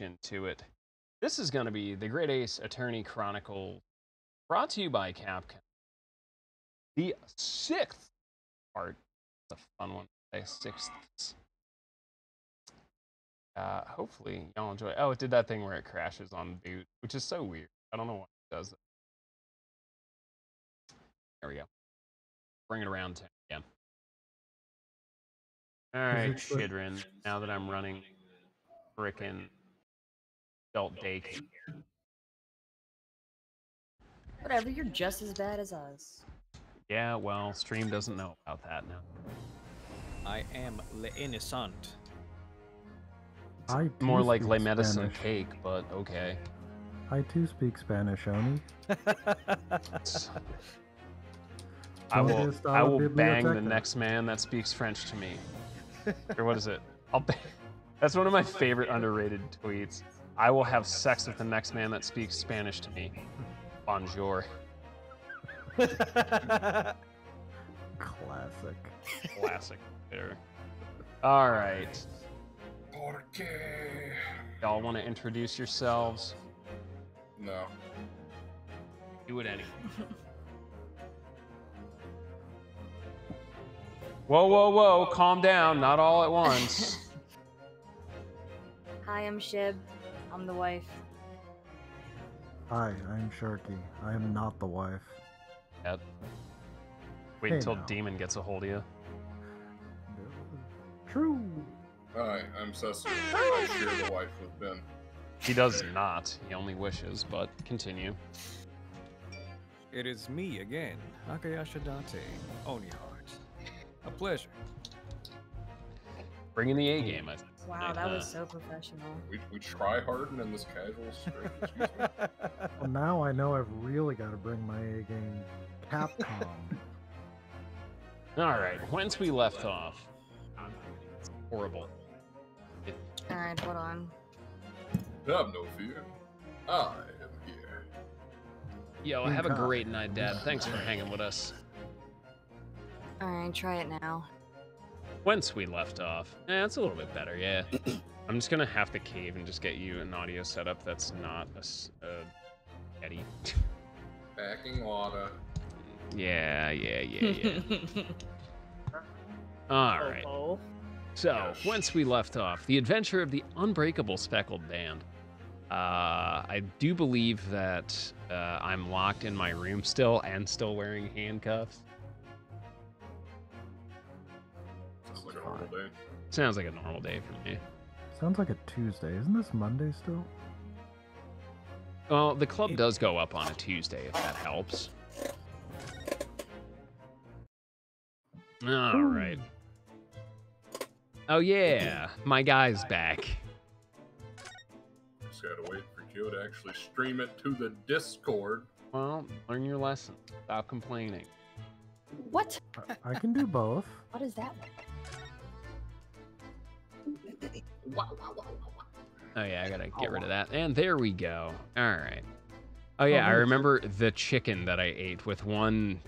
into it. This is going to be the Great Ace Attorney Chronicles, brought to you by Capcom. The 6th part. It's a fun one. Sixth. Hopefully y'all enjoy. Oh, it did that thing where it crashes on boot, which is so weird. I don't know why it does it. There we go. Bring it around to again. All right, Shidrin. Now that I'm running frickin' adult daycare. Whatever, you're just as bad as us. Yeah, well, stream doesn't know about that now. I am le innocent. More like Le Medicine Cake, but okay. I too speak Spanish, Oni. I will bang the next man that speaks French to me. Or what is it? That's one of my favorite underrated tweets. I will have sex with the next man that speaks Spanish to me. Bonjour. Classic. Classic. There. All right. Y'all want to introduce yourselves? No. Do it anyway. Whoa, whoa, whoa. Calm down. Not all at once. Hi, I'm Shib. I'm the wife. Hi, I'm Sharky. I am not the wife. Yep. Wait until Demon gets a hold of you. True. Hi, I'm Cecily. I share the wife with Ben. He does not. He only wishes, but continue. It is me again, Akayasha Dante, Oni Heart. A pleasure. Bringing the A game, I think. Wow, that was so professional. We try hard and in this casual stream. Excuse me. Well, now I know I've really got to bring my A game. Capcom. All right, whence we left off. Horrible. All right, hold on. Have no fear. I am here. Yo, have a great night, Dad. Thanks for hanging with us. All right, try it now. Whence we left off. It's a little bit better, yeah. I'm just gonna have to cave and just get you an audio setup that's not a Eddie. Backing water. Yeah. All right. So, whence we left off, the adventure of the unbreakable speckled band. I do believe that I'm locked in my room still and still wearing handcuffs. Sounds like a normal day. Sounds like a normal day for me. Sounds like a Tuesday. Isn't this Monday still? Well, the club does go up on a Tuesday, if that helps. All right. Oh yeah, my guy's back. Just gotta wait for Joe to actually stream it to the Discord. Well, learn your lesson. Stop complaining. What? I can do both. What is that? Oh yeah, I gotta get rid of that. And there we go. All right. Oh yeah, I remember the chicken that I ate with one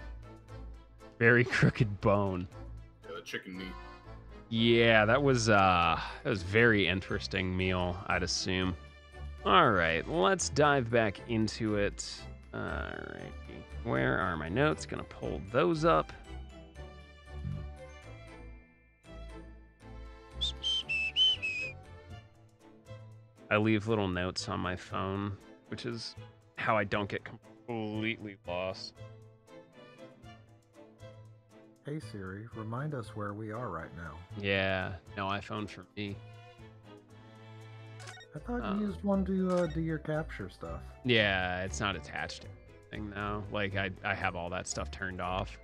very crooked bone. Yeah, the chicken meat. Yeah, that was very interesting meal, I'd assume. All right, let's dive back into it. All right, where are my notes? Gonna pull those up. I leave little notes on my phone, which is how I don't get completely lost. Hey Siri, remind us where we are right now. Yeah, no iPhone for me. I thought you used one to do your capture stuff. Yeah, it's not attached to anything now. Like, I have all that stuff turned off.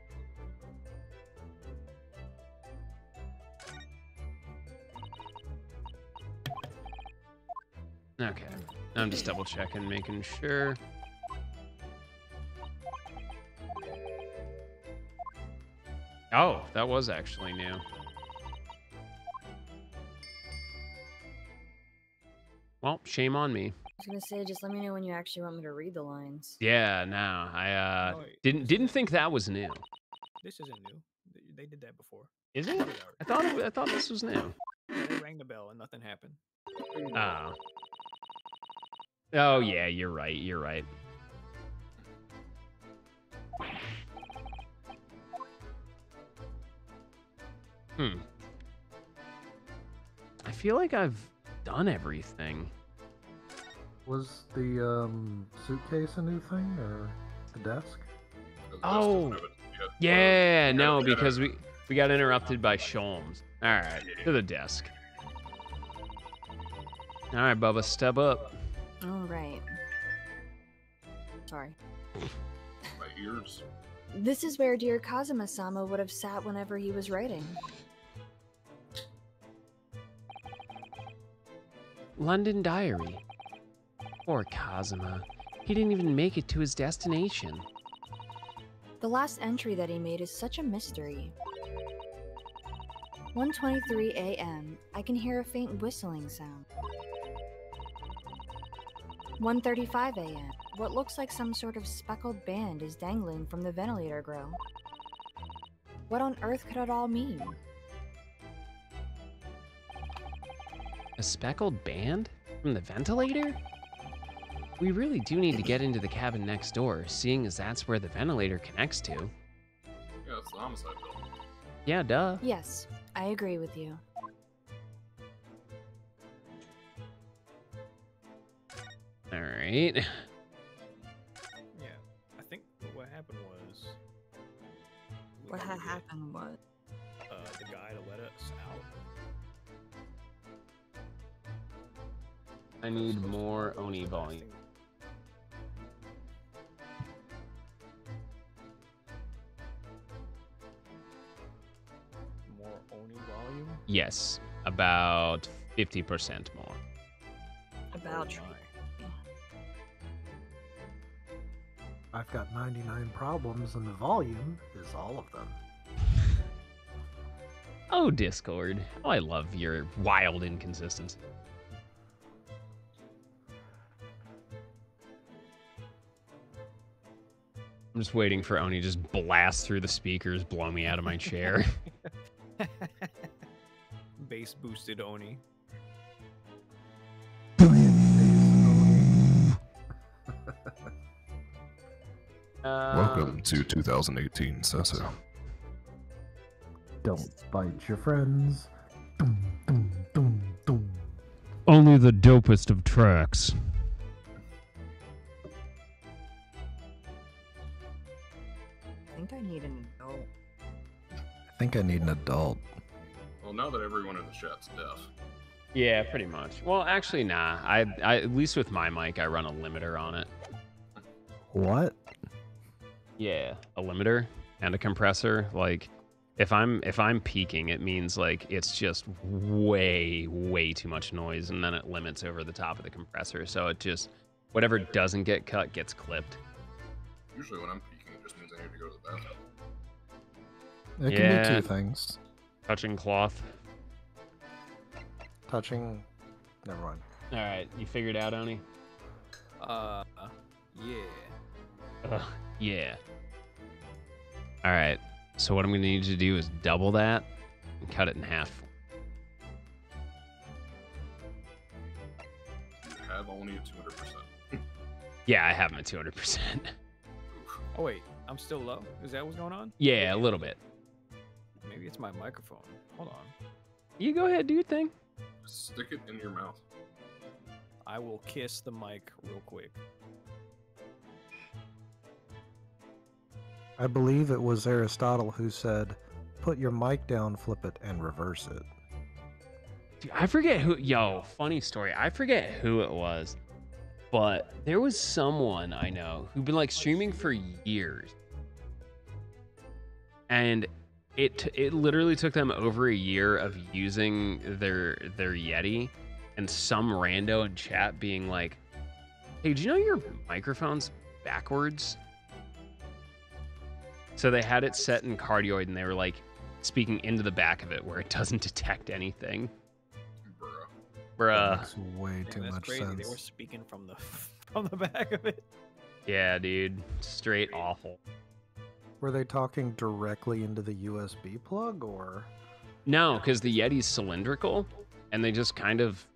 Okay, I'm just double checking, making sure. Oh, that was actually new. Well, shame on me. I was gonna say, just let me know when you actually want me to read the lines. Yeah, no, I didn't think that was new. This isn't new. They did that before. Is it? I thought this was new. They rang the bell and nothing happened. Oh. Oh, yeah, you're right. You're right. I feel like I've done everything. Was the suitcase a new thing or the desk? Oh, yeah, no, because we got interrupted by Sholmes. All right, to the desk. All right, Bubba, step up. All right. Sorry. My ears. This is where dear Kazuma-sama would have sat whenever he was writing. London Diary. Poor Kazuma. He didn't even make it to his destination. The last entry that he made is such a mystery. 1:23 a.m. I can hear a faint whistling sound. 1:35 a.m. What looks like some sort of speckled band is dangling from the ventilator grill. What on earth could it all mean? A speckled band? From the ventilator? We really do need to get into the cabin next door, seeing as that's where the ventilator connects to. Yeah, it's the homicide building. Yeah, duh. Yes, I agree with you. Alright. Yeah, I think what happened was... What had happened was... the guy to let us out. I need more Oni volume. More Oni volume? Yes, about 50% more. About... Oh, my. I've got 99 problems, and the volume is all of them. Oh, Discord. Oh, I love your wild inconsistency. I'm just waiting for Oni to just blast through the speakers, blow me out of my chair. Bass boosted Oni. Welcome to 2018, Sessa. Don't bite your friends. Dum, dum, dum, dum. Only the dopest of tracks. I think I need an adult. I think I need an adult. Well, now that everyone in the chat's deaf. Yeah, pretty much. Well, actually, nah. I at least with my mic, I run a limiter on it. What? Yeah, a limiter and a compressor. Like, if I'm peaking, it means like it's just way too much noise, and then it limits over the top of the compressor. So it just whatever doesn't get cut gets clipped. Usually when I'm peeking, it just means I need to go to the bathroom. It can be two things. Touching cloth. Touching... Never mind. All right, you figured out, Oni? Yeah. Yeah. All right. So what I'm going to need you to do is double that and cut it in half. You have only at 200%. Yeah, I have them at 200%. Oh, wait. I'm still low? Is that what's going on? Yeah, a little bit. Maybe it's my microphone. Hold on. You go ahead, do your thing. Just stick it in your mouth. I will kiss the mic real quick. I believe it was Aristotle who said, put your mic down, flip it, and reverse it. Dude, I forget who... Yo, funny story. I forget who it was. But there was someone I know who'd been like streaming for years. And it literally took them over a year of using their Yeti, and some rando in chat being like, hey, do you know your microphone's backwards? So they had it set in cardioid, and they were like speaking into the back of it where it doesn't detect anything. Bruh. That makes way too much crazy. sense. They were speaking from the back of it. Yeah, dude. Straight awful. Were they talking directly into the USB plug, or? No, because the Yeti's cylindrical, and they just kind of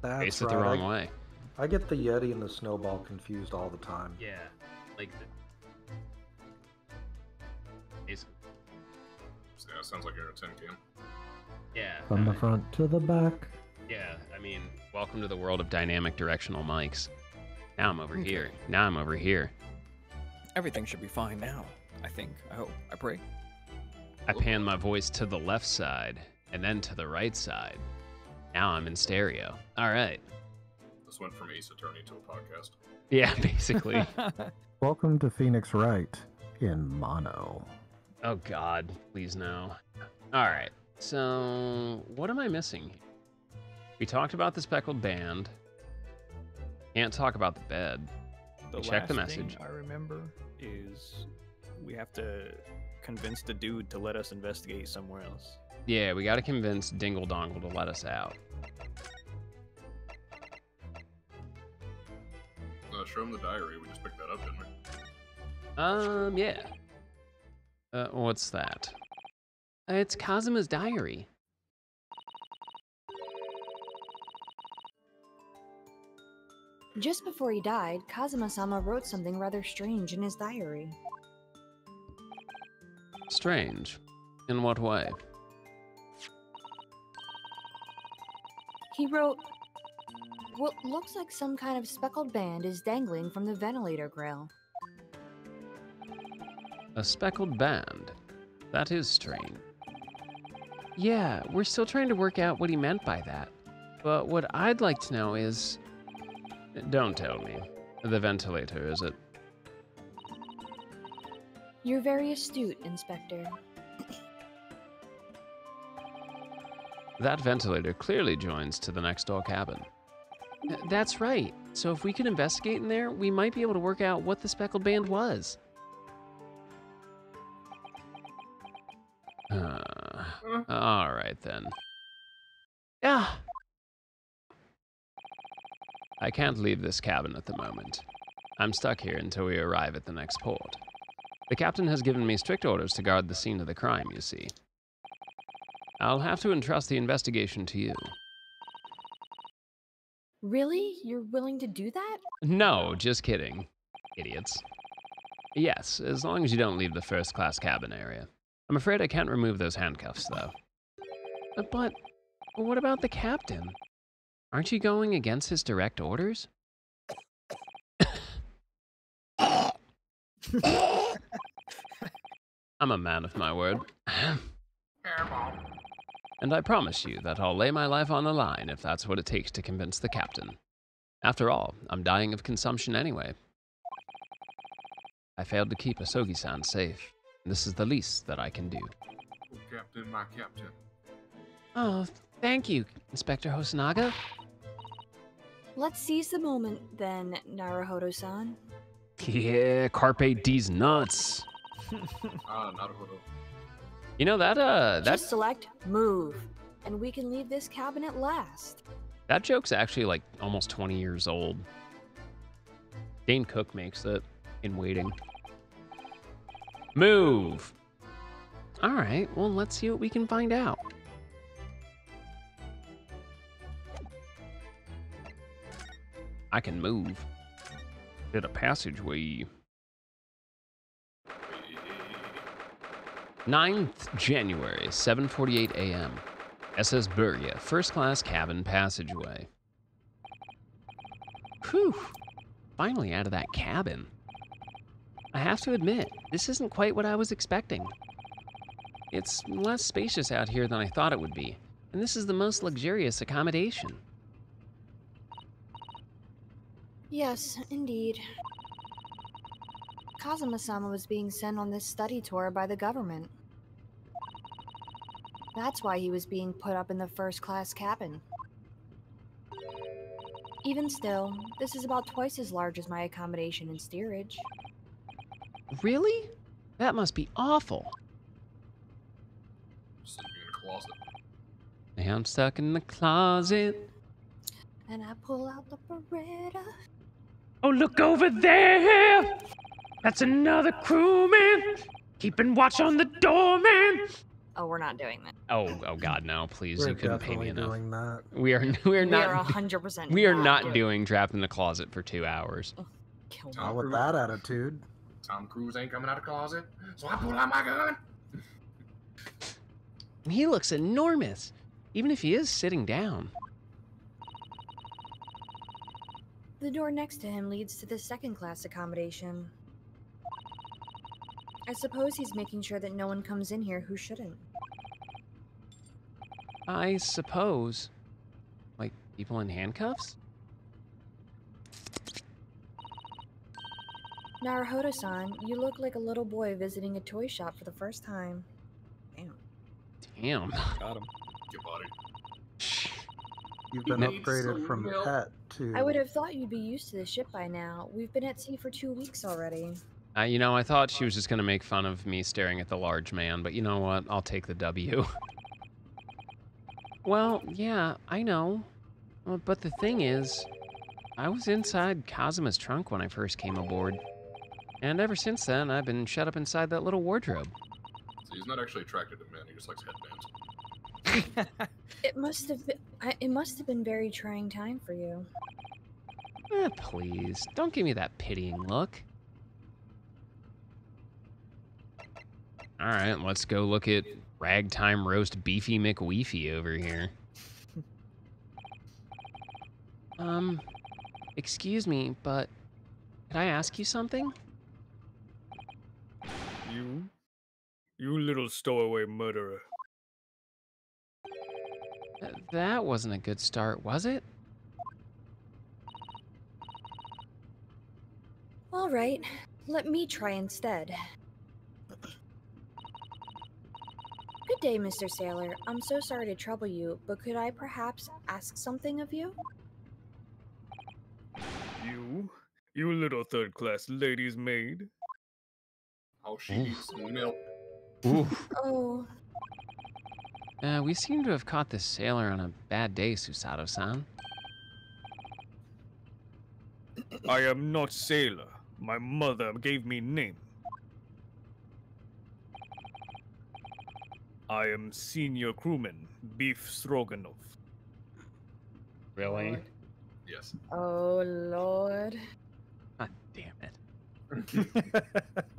face it the wrong way. I get the Yeti and the Snowball confused all the time. Yeah, like basically. Yeah, sounds like you're in a tin can. Yeah. From the front to the back. Yeah, I mean, welcome to the world of dynamic directional mics. Now I'm over here. Now I'm over here. Everything should be fine now. I think. I hope. I pray. I pan my voice to the left side and then to the right side. Now I'm in stereo. All right. This went from Ace Attorney to a podcast. Yeah, basically. Welcome to Phoenix Wright in mono. Oh, God. Please no. All right. So, what am I missing? We talked about the speckled band. Can't talk about the bed. Check the message. Thing I remember is we have to convince the dude to let us investigate somewhere else. Yeah, we got to convince Dingle Dongle to let us out. Show him the diary. We just picked that up, didn't we? Yeah. What's that? It's Kazuma's diary. Just before he died, Kazuma-sama wrote something rather strange in his diary. Strange? In what way? He wrote, "What looks like some kind of speckled band is dangling from the ventilator grill." A speckled band? That is strange. Yeah, we're still trying to work out what he meant by that. But what I'd like to know is... Don't tell me. The ventilator, is it? You're very astute, Inspector. That ventilator clearly joins to the next door cabin. That's right. So if we could investigate in there, we might be able to work out what the speckled band was. All right then. Yeah. I can't leave this cabin at the moment. I'm stuck here until we arrive at the next port. The captain has given me strict orders to guard the scene of the crime, you see. I'll have to entrust the investigation to you. Really? You're willing to do that? No, just kidding. Idiots. Yes, as long as you don't leave the first-class cabin area. I'm afraid I can't remove those handcuffs, though. But what about the captain? Aren't you going against his direct orders? I'm a man of my word. And I promise you that I'll lay my life on the line if that's what it takes to convince the captain. After all, I'm dying of consumption anyway. I failed to keep Asogi-san safe. This is the least that I can do. Oh, Captain, my captain. Oh, thank you, Inspector Hosonaga. Let's seize the moment, then, Naruhodo-san. Yeah, carpe diem nuts. Naruhodo. You know, that Just select move, and we can leave this cabin at last. That joke's actually like almost 20 years old. Dane Cook makes it in Waiting. Move! Alright, well, let's see what we can find out. I can move. Did a passageway. 9th January, 7:48 a.m. SS Burgia, first class cabin passageway. Whew, finally out of that cabin. I have to admit, this isn't quite what I was expecting. It's less spacious out here than I thought it would be, and this is the most luxurious accommodation. Yes, indeed. Kazuma-sama was being sent on this study tour by the government. That's why he was being put up in the first-class cabin. Even still, this is about twice as large as my accommodation in steerage. Really? That must be awful. Sleeping in a closet. I'm stuck in the closet. And I pull out the Beretta. Oh, look over there! That's another crewman! Keeping watch on the doorman! Oh, we're not doing that. Oh God, no! Please, you couldn't pay me enough. Doing that. We are not. We are 100%. We are not doing trapped in the closet for 2 hours. Kill Not with that attitude. Tom Cruise ain't coming out of the closet, so I pull out my gun. He looks enormous, even if he is sitting down. The door next to him leads to the second-class accommodation. I suppose he's making sure that no one comes in here who shouldn't. I suppose. Like, people in handcuffs? Naruhodo-san, you look like a little boy visiting a toy shop for the first time. Damn. Damn. Got him. Your body. You've been upgraded from pet to... I would have thought you'd be used to the ship by now. We've been at sea for 2 weeks already. You know, I thought she was just going to make fun of me staring at the large man, but you know what? I'll take the W. Well, yeah, I know. But the thing is, I was inside Kazuma's trunk when I first came aboard. And ever since then, I've been shut up inside that little wardrobe. So he's not actually attracted to men, he just likes headbands. It must have been very trying time for you. Please, don't give me that pitying look. Alright, let's go look at ragtime roast beefy McWeefy over here. Excuse me, but could I ask you something? You little stowaway murderer. That wasn't a good start, was it? All right, let me try instead. Good day, Mr. Sailor. I'm so sorry to trouble you, but could I perhaps ask something of you? You little third-class lady's maid. Oh, she needs some milk. Oof. Oh. We seem to have caught this sailor on a bad day, Susato-san. I am not sailor. My mother gave me name. I am senior crewman, Beef Stroganoff. Really? Lord. Yes. Oh, Lord. God damn it. I'm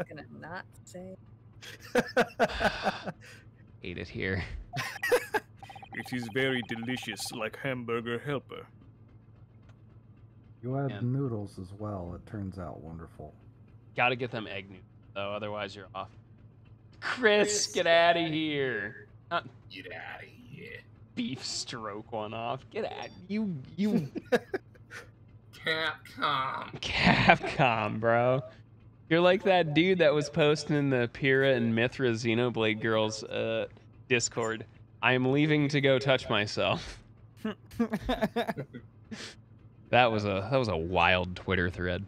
gonna not say. Hate it here. It is very delicious, like hamburger helper. You add noodles as well. It turns out wonderful. Gotta get them egg noodles, though, otherwise you're off. Chris, get out of here. Get out of here. Beef stroke one off. Get out. You. Capcom, bro. You're like that dude that was posting in the Pyrrha and Mithra Xenoblade Girls Discord. I am leaving to go touch myself. That was a wild Twitter thread.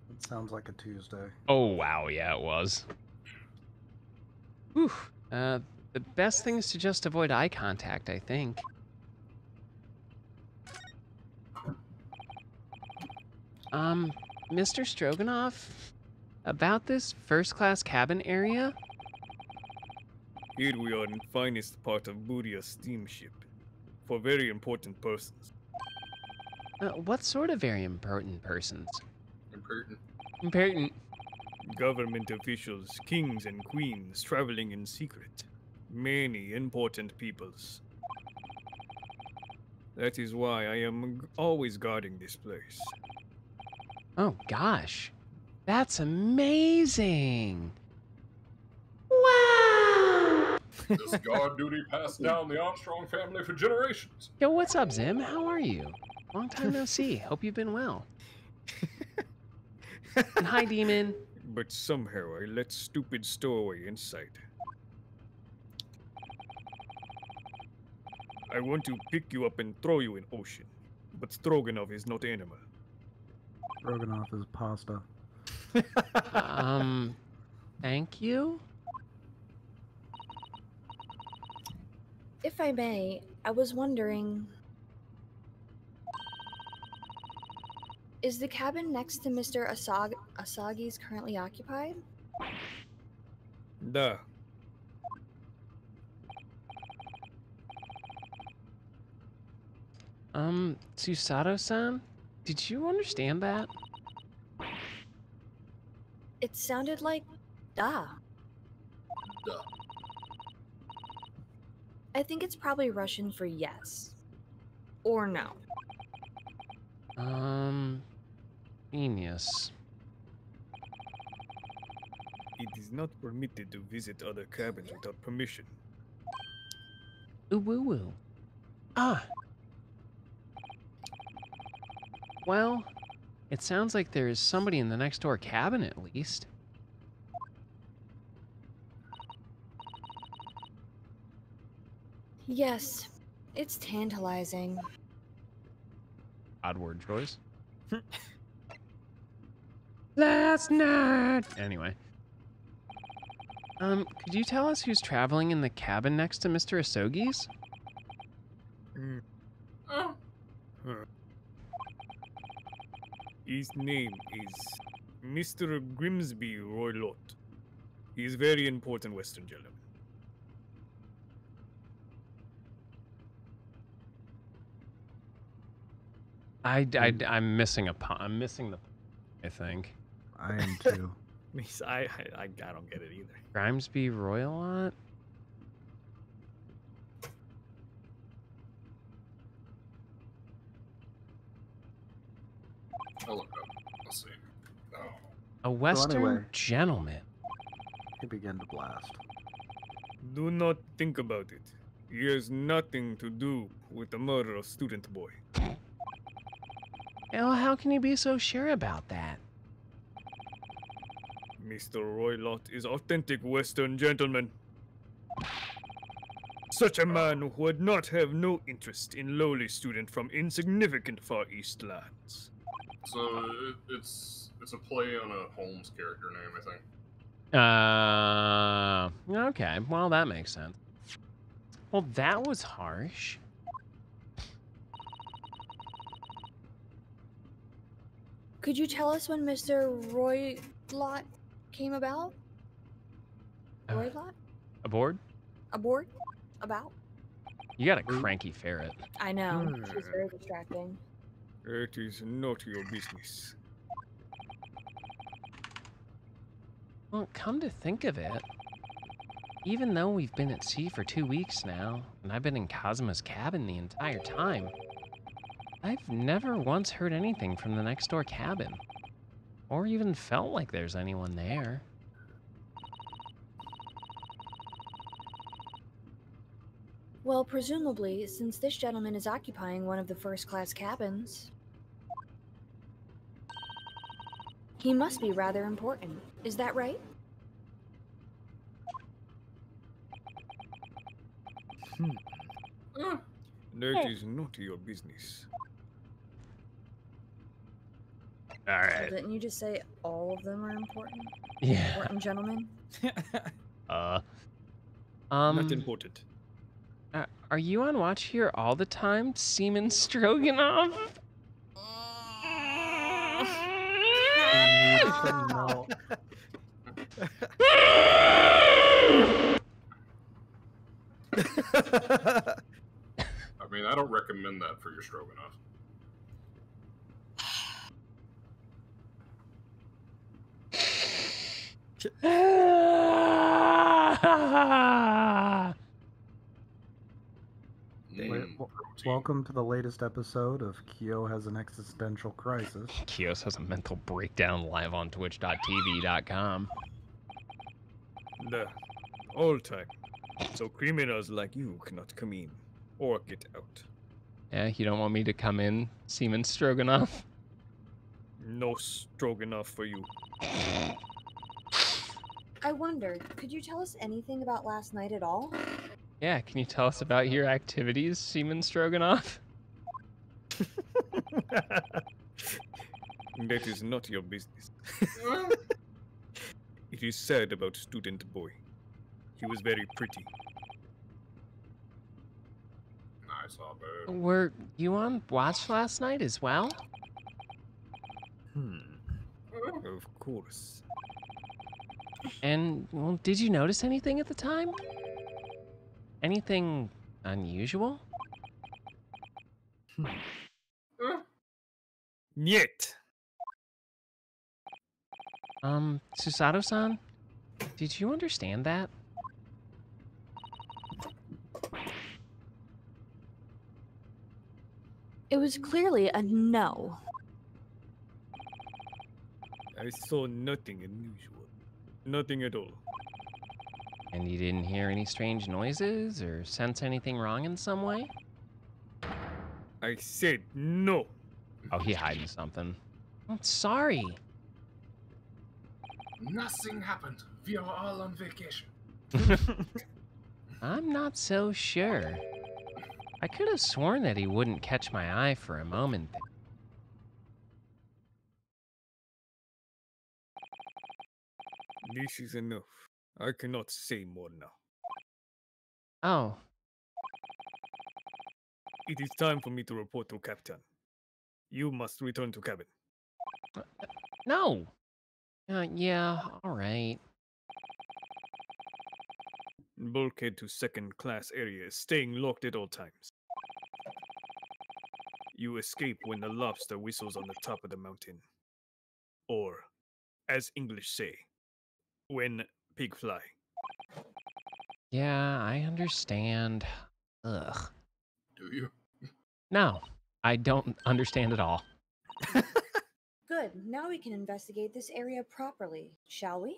It sounds like a Tuesday. Oh wow, yeah it was. Whew. The best thing is to just avoid eye contact, I think. Mr. Stroganoff, about this first-class cabin area? Here we are in the finest part of Buria's steamship, for very important persons. What sort of very important persons? Important. Government officials, kings and queens traveling in secret. Many important peoples. That is why I am always guarding this place. Oh gosh, that's amazing! Wow! This guard duty passed down the Armstrong family for generations. Yo, what's up, Zim? How are you? Long time no see. Hope you've been well. And hi, Demon. But somehow I let stupid stowaway inside. I want to pick you up and throw you in ocean, but Stroganoff is not animal. Stroganoff is pasta. Thank you? If I may, I was wondering... Is the cabin next to Mr. Asagi's currently occupied? Da. Susato-san? Did you understand that? It sounded like da. Duh. I think it's probably Russian for yes. Or no. Genius. It is not permitted to visit other cabins without permission. Ooh-woo-woo. Ah. Well, it sounds like there is somebody in the next door cabin at least. Yes, it's tantalizing. Odd word choice. Last night. Anyway. Could you tell us who's traveling in the cabin next to Mr. Asogi's? His name is Mr. Grimsby Roylott. He is very important Western gentleman. I'm missing a pun. I'm missing the pun, I think. I am too. I don't get it either. Grimsby Roylott? I'll look up. Let's see. Oh. A Western anyway. gentleman. He began to blast. Do not think about it. He has nothing to do with the murder of student boy. Well, how can you be so sure about that? Mr. Roylott is authentic Western gentleman. Such a man would not have no interest in lowly student from insignificant Far East lands. So it's a play on a Holmes character name, I think. Okay. Well, that makes sense. Well, that was harsh. Could you tell us when Mr. Roylott came about? Roylott? Aboard? Aboard? About? You got a cranky ferret. I know. She's very distracting. It is not your business. Well, come to think of it, even though we've been at sea for 2 weeks now, and I've been in Kazuma's cabin the entire time, I've never once heard anything from the next door cabin, or even felt like there's anyone there. Well, presumably, since this gentleman is occupying one of the first-class cabins, he must be rather important. Is that right? That is not your business. All right. So didn't you just say all of them are important? Yeah. Important gentlemen? Not important. Are you on watch here all the time, Seaman Stroganoff? I mean, I don't recommend that for your stroganoff. Welcome to the latest episode of Kyo Has an Existential Crisis. Kyos has a mental breakdown live on twitch.tv.com. All time. So criminals like you cannot come in or get out. Yeah, you don't want me to come in, Seaman Stroganoff? No stroganoff for you. I wondered, could you tell us anything about last night at all? Yeah, can you tell us about your activities, Seaman Stroganoff? That is not your business. It is sad about student boy. He was very pretty. Nice, all bad. Were you on watch last night as well? Of course. And, well, did you notice anything at the time? Anything unusual? Niet. Susato-san, did you understand that? It was clearly a no. I saw nothing unusual. Nothing at all. And you didn't hear any strange noises or sense anything wrong in some way? I said no. Oh, he hiding something. I'm sorry. Nothing happened. We are all on vacation. I'm not so sure. I could have sworn that he wouldn't catch my eye for a moment. This is enough. I cannot say more now. Oh, It is time for me to report to Captain. You must return to cabin. no. Yeah, all right. Bulkhead to second class area is staying locked at all times. You escape when the lobster whistles on the top of the mountain. Or, as English say, when pig fly. Yeah, I understand. Ugh. Do you? No, I don't understand at all. Good. Now we can investigate this area properly, shall we?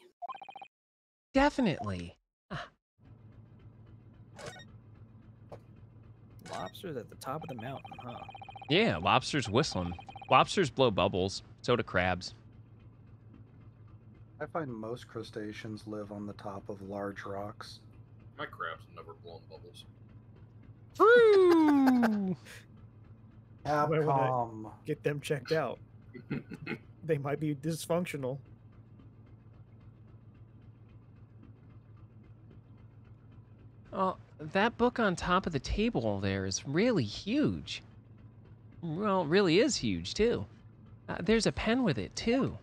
Definitely. Lobsters at the top of the mountain, huh? Yeah, lobsters whistling. Lobsters blow bubbles. So do crabs. I find most crustaceans live on the top of large rocks. My crabs have never blown bubbles. Woo! Why would I Capcom. get them checked out? They might be dysfunctional. Oh, that book on top of the table there is really huge. Well, it really is huge, too. There's a pen with it, too.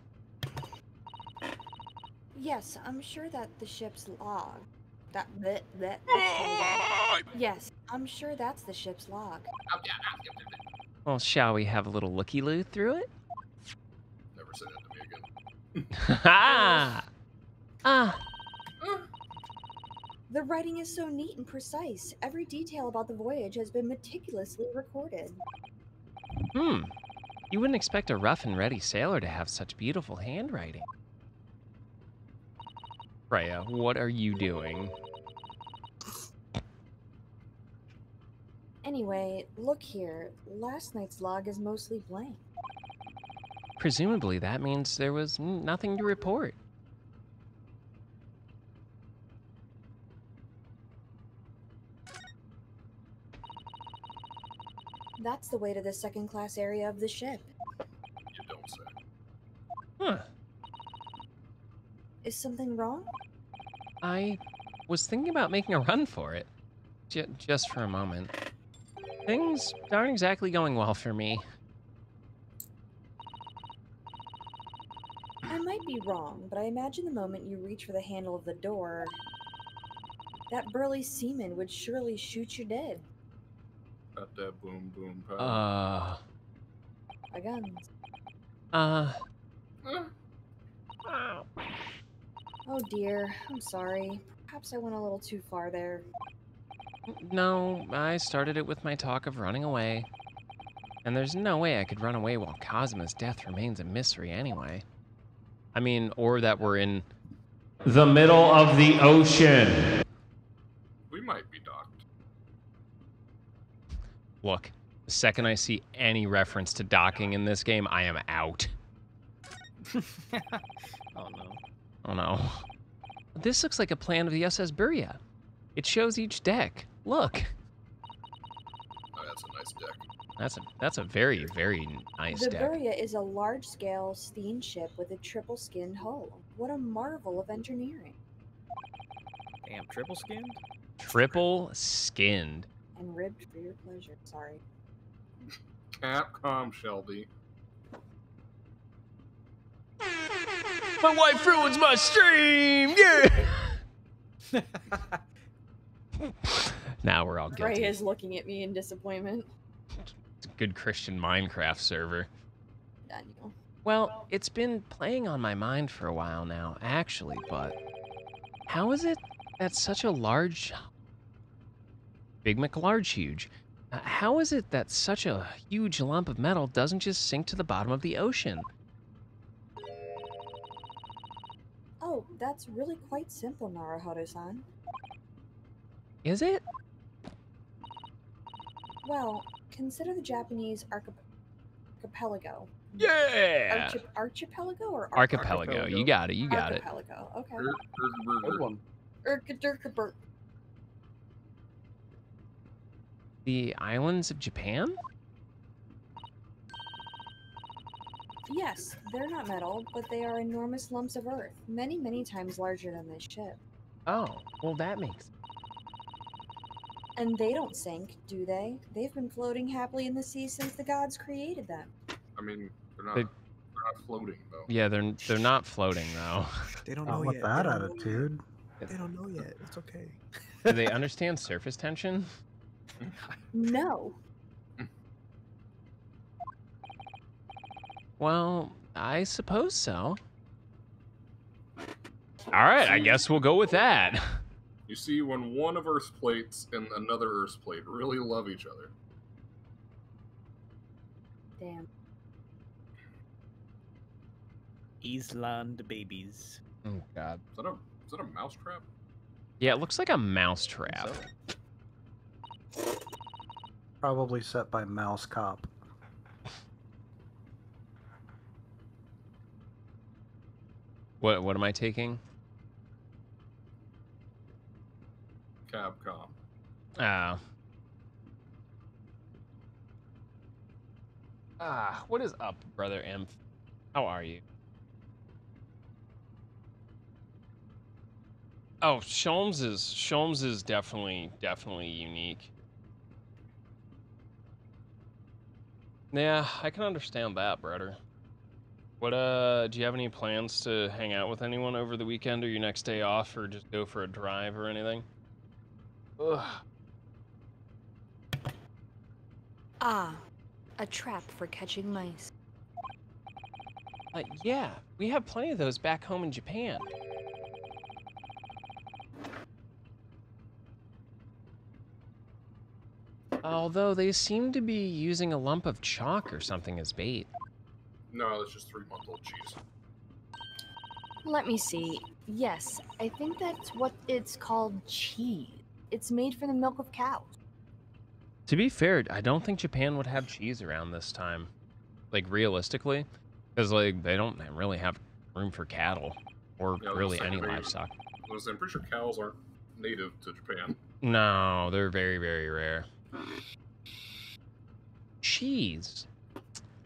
Yes, I'm sure that the ship's log. Yes, I'm sure that's the ship's log. Well, shall we have a little looky-loo through it? Never say that to me again. Ha! Ah! The writing is so neat and precise. Every detail about the voyage has been meticulously recorded. You wouldn't expect a rough and ready sailor to have such beautiful handwriting. Freya, what are you doing? Anyway, look here. Last night's log is mostly blank. Presumably that means there was nothing to report. That's the way to the second-class area of the ship. You don't say. Huh. Is something wrong? I was thinking about making a run for it. Just for a moment. Things aren't exactly going well for me. I might be wrong, but I imagine the moment you reach for the handle of the door, that burly seaman would surely shoot you dead. Got that boom boom power. By guns. Oh dear, I'm sorry. Perhaps I went a little too far there. No, I started it with my talk of running away. And there's no way I could run away while Kazuma's death remains a mystery anyway. I mean, or that we're in the middle of the ocean. We might be docked. Look, the second I see any reference to docking in this game, I am out. Oh no. Oh no. This looks like a plan of the SS Burya. It shows each deck. Look. Oh, that's a nice deck. That's a very, very nice The deck. Burya is a large-scale steamship with a triple-skinned hull. What a marvel of engineering. Damn, triple skinned? Triple skinned. And ribbed for your pleasure. Sorry. Capcom, Shelby. My wife ruins my stream! Yeah! Now we're all guilty. Ray is looking at me in disappointment. good Christian Minecraft server. Daniel. Well, it's been playing on my mind for a while now, actually, but how is it that such a large... Big McLarge huge. How is it that such a huge lump of metal doesn't just sink to the bottom of the ocean? Oh, that's really quite simple, Naruhodo-san. Is it? Well, consider the Japanese archipelago. Yeah! Archipelago or Archipelago. You got it, you got it. Archipelago, okay. Good one. Urkadurkaburt. The islands of Japan? Yes, they're not metal, but they are enormous lumps of earth, many, many times larger than this ship. Oh, well that makes... And they don't sink, do they? They've been floating happily in the sea since the gods created them. I mean, they're not floating though. Yeah, they're not floating though. They don't Not know with yet. that They don't know attitude. yet. They don't know yet. It's okay. Do they understand surface tension? No. Well, I suppose so. All right, I guess we'll go with that. You see, when one of Earth's plates and another Earth's plate really love each other. Damn. Island babies. Oh God. Is that a mouse trap? Yeah, it looks like a mouse trap. Probably set by Mouse Cop. What am I taking? Capcom. Oh. What is up, brother Imp? How are you? Oh, Sholmes is definitely unique. Yeah, I can understand that, brother. What do you have any plans to hang out with anyone over the weekend or your next day off, or just go for a drive or anything? Ugh. Ah, a trap for catching mice. Yeah, we have plenty of those back home in Japan. Although they seem to be using a lump of chalk or something as bait. No, that's just 3-month-old cheese. Let me see. Yes, I think that's what it's called, cheese. It's made from the milk of cows. To be fair, I don't think Japan would have cheese around this time. Like, realistically. Because, like, they don't really have room for cattle. Or really any livestock. I'm pretty sure cows aren't native to Japan. No, they're very, very rare. Cheese.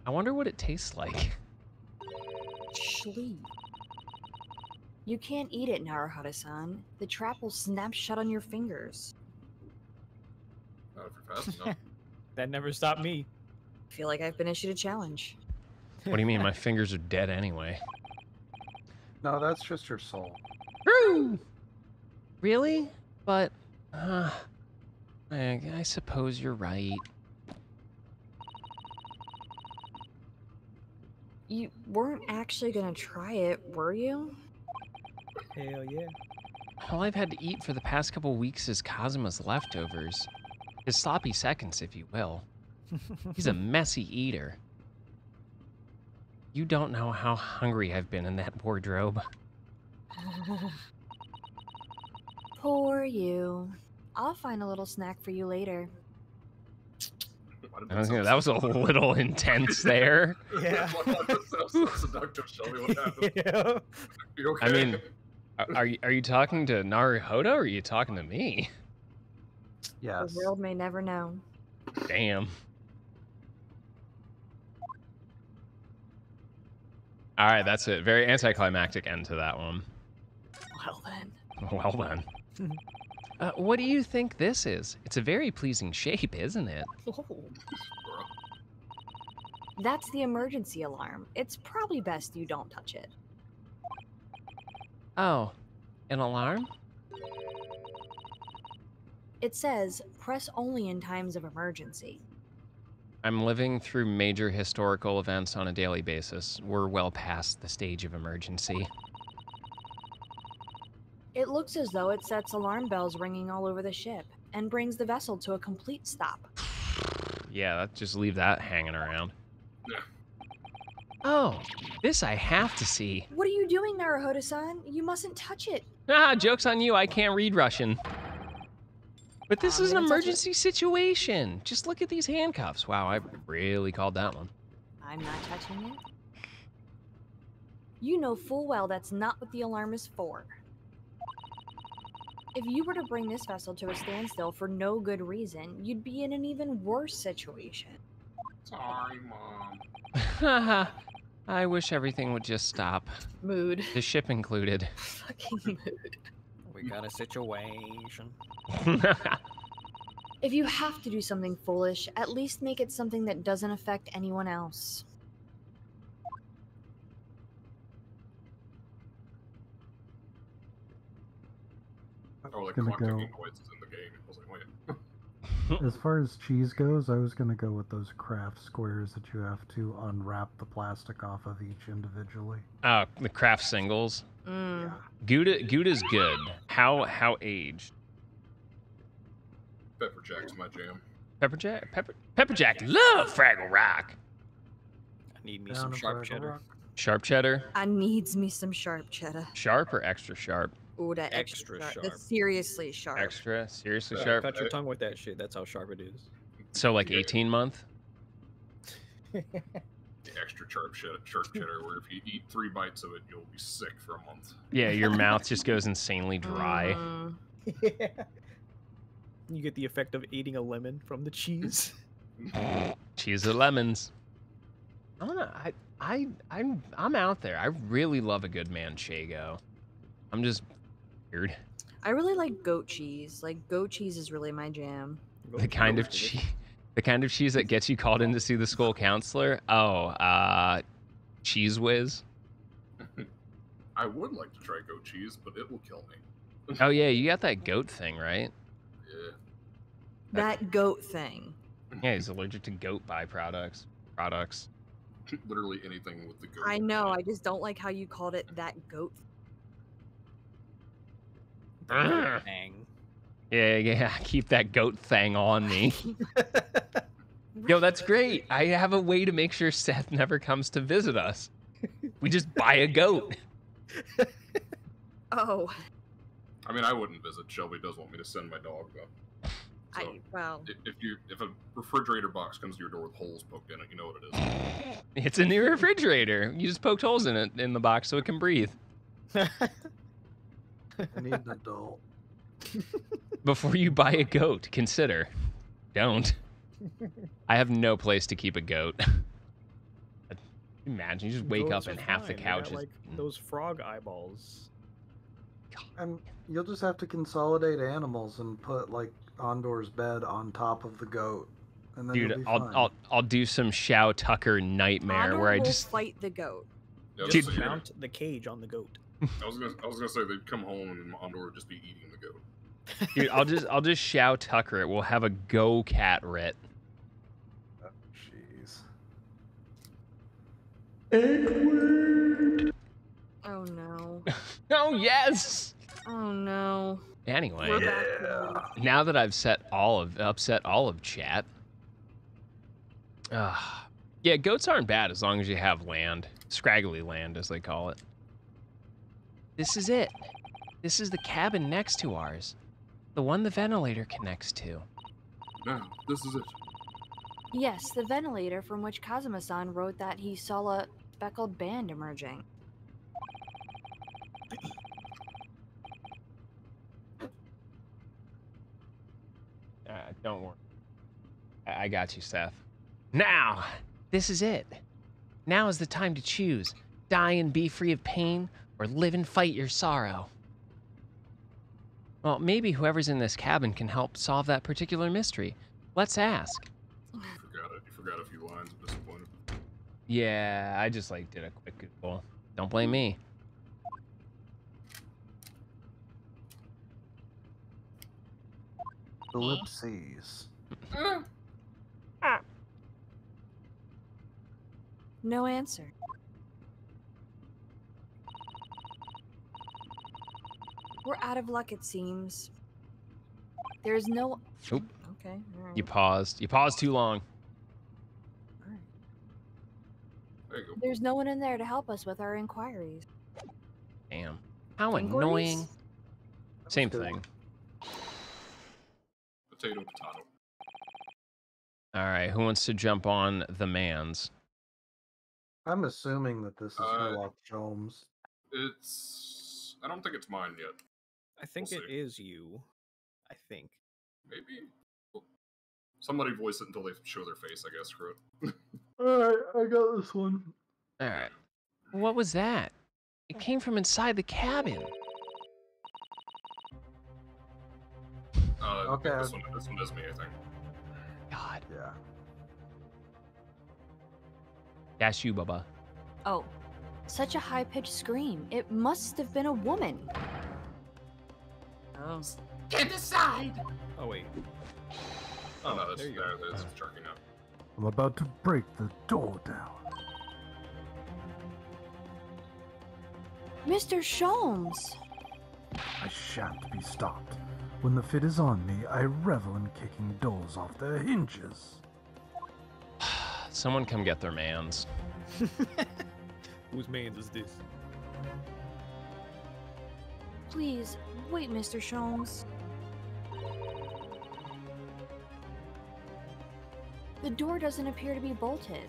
I wonder what it tastes like. Schlee. You can't eat it, Naruhodo-san. The trap will snap shut on your fingers. Not if you're fast enough. That never stopped me. I feel like I've been issued a challenge. What do you mean? My fingers are dead anyway. No, that's just your soul. True. Really? But, I suppose you're right. You weren't actually gonna try it, were you? Hell yeah. All I've had to eat for the past couple weeks is Kazuma's leftovers. His sloppy seconds, if you will. He's a messy eater. You don't know how hungry I've been in that wardrobe. Poor you. I'll find a little snack for you later. That was a little intense there. Yeah. So seductive. Show me what happened. Yeah. You okay? I mean, are you talking to Naruhodo or are you talking to me? Yes. The world may never know. Damn. All right, that's it. Very anticlimactic end to that one. Well then. Well then. What do you think this is? It's a very pleasing shape, isn't it? That's the emergency alarm. It's probably best you don't touch it. Oh, an alarm? It says, press only in times of emergency. I'm living through major historical events on a daily basis. We're well past the stage of emergency. It looks as though it sets alarm bells ringing all over the ship and brings the vessel to a complete stop. Yeah, just leave that hanging around. Yeah. Oh, this I have to see. What are you doing, Naruhodo-san? You mustn't touch it. Ah, joke's on you, I can't read Russian. But this is an emergency situation. Just look at these handcuffs. Wow, I really called that one. I'm not touching it. You know full well that's not what the alarm is for. If you were to bring this vessel to a standstill for no good reason, you'd be in an even worse situation. Sorry, Mom. Haha, I wish everything would just stop. Mood. The ship included. Fucking mood. We got a situation. If you have to do something foolish, at least make it something that doesn't affect anyone else. Or like Gonna clock go. ticking noises in the game. I was like, wait. As far as cheese goes, I was gonna go with those craft squares that you have to unwrap the plastic off of each individually. Oh, the craft singles. Mm. Gouda's good. How aged? Pepper Jack's my jam. Pepper Jack love Fraggle Rock. I need me Down some a sharp Fraggle cheddar. Rock. Sharp cheddar. I needs me some sharp cheddar. Sharp or extra sharp? Ooh, that Extra extra sharp. That's seriously sharp. Extra? Seriously Yeah. sharp? Cut your tongue with that shit. That's how sharp it is. So like 18 month? The extra sharp cheddar, where if you eat 3 bites of it, you'll be sick for a month. Yeah, your mouth just goes insanely dry. Mm. Yeah. You get the effect of eating a lemon from the cheese. Cheese of lemons. I don't know. I'm out there. I really love a good manchego. I'm just weird. I really like goat cheese. Like, goat cheese is really my jam. The kind of cheese that gets you called in to see the school counselor. Oh, Cheese Whiz. I would like to try goat cheese, but it will kill me. Oh yeah, you got that goat thing, right? Yeah. That goat thing. Yeah, he's allergic to goat byproducts. Literally anything with the goat. I know, I just don't like how you called it that goat. Bang. Yeah, keep that goat thing on me. Yo, that's great. I have a way to make sure Seth never comes to visit us. We just buy a goat. Oh. I mean, I wouldn't visit. Shelby does want me to send my dog, though. So, Well. if a refrigerator box comes to your door with holes poked in it, you know what it is. It's a new refrigerator. You just poked holes in it in the box so it can breathe. I need an adult. Before you buy a goat, consider. Don't. I have no place to keep a goat. Imagine you just wake Goats up and are half the fine. They couch got, is like those frog eyeballs. And you'll just have to consolidate animals and put like Ondor's bed on top of the goat, and then Dude, you'll be fine. I'll do some Shao Tucker nightmare Condor where I will just fight the goat. Yeah, Dude. so you're- Mount the cage on the goat. I was gonna say they'd come home and Andor would just be eating the goat. dude, I'll just Shao Tucker it. We'll have a go cat rit. Jeez. Oh no. Oh yes. Oh no. Anyway, We're back. now that I've upset all of chat. Yeah, goats aren't bad as long as you have land. Scraggly land, as they call it. This is it. This is the cabin next to ours. The one the ventilator connects to. Now, this is it. Yes, the ventilator from which Kazuma-san wrote that he saw a speckled band emerging. Don't worry. I got you, Seth. Now, this is it. Now is the time to choose. Die and be free of pain, or live and fight your sorrow. Well, maybe whoever's in this cabin can help solve that particular mystery. Let's ask. You forgot a few lines. I'm disappointed. Yeah, I just did a quick Google. Don't blame me. Ellipses. No answer. We're out of luck, it seems. There's no... Oop. Okay, alright. You paused. You paused too long. Alright. There you go. There's no one in there to help us with our inquiries. Damn. How Inquiries? annoying. Same thing. Potato, potato. All right, who wants to jump on the man's? I'm assuming that this is Sherlock Holmes. It's... I don't think it's mine yet. I think We'll it see. is you. I think. Maybe? Well, somebody voice it until they show their face, I guess. Screw it. Alright, I got this one. All right. What was that? It came from inside the cabin. Okay. This one is me, I think. God. Yeah. That's you, Bubba. Oh, such a high-pitched scream. It must have been a woman. Oh. Get aside! Oh wait. Oh, no, that's there you go. It's jerking up. I'm about to break the door down. Mr. Sholmes! I shan't be stopped. When the fit is on me, I revel in kicking doors off their hinges. Someone come get their mans. Whose man is this? Please, wait, Mr. Sholmes. The door doesn't appear to be bolted.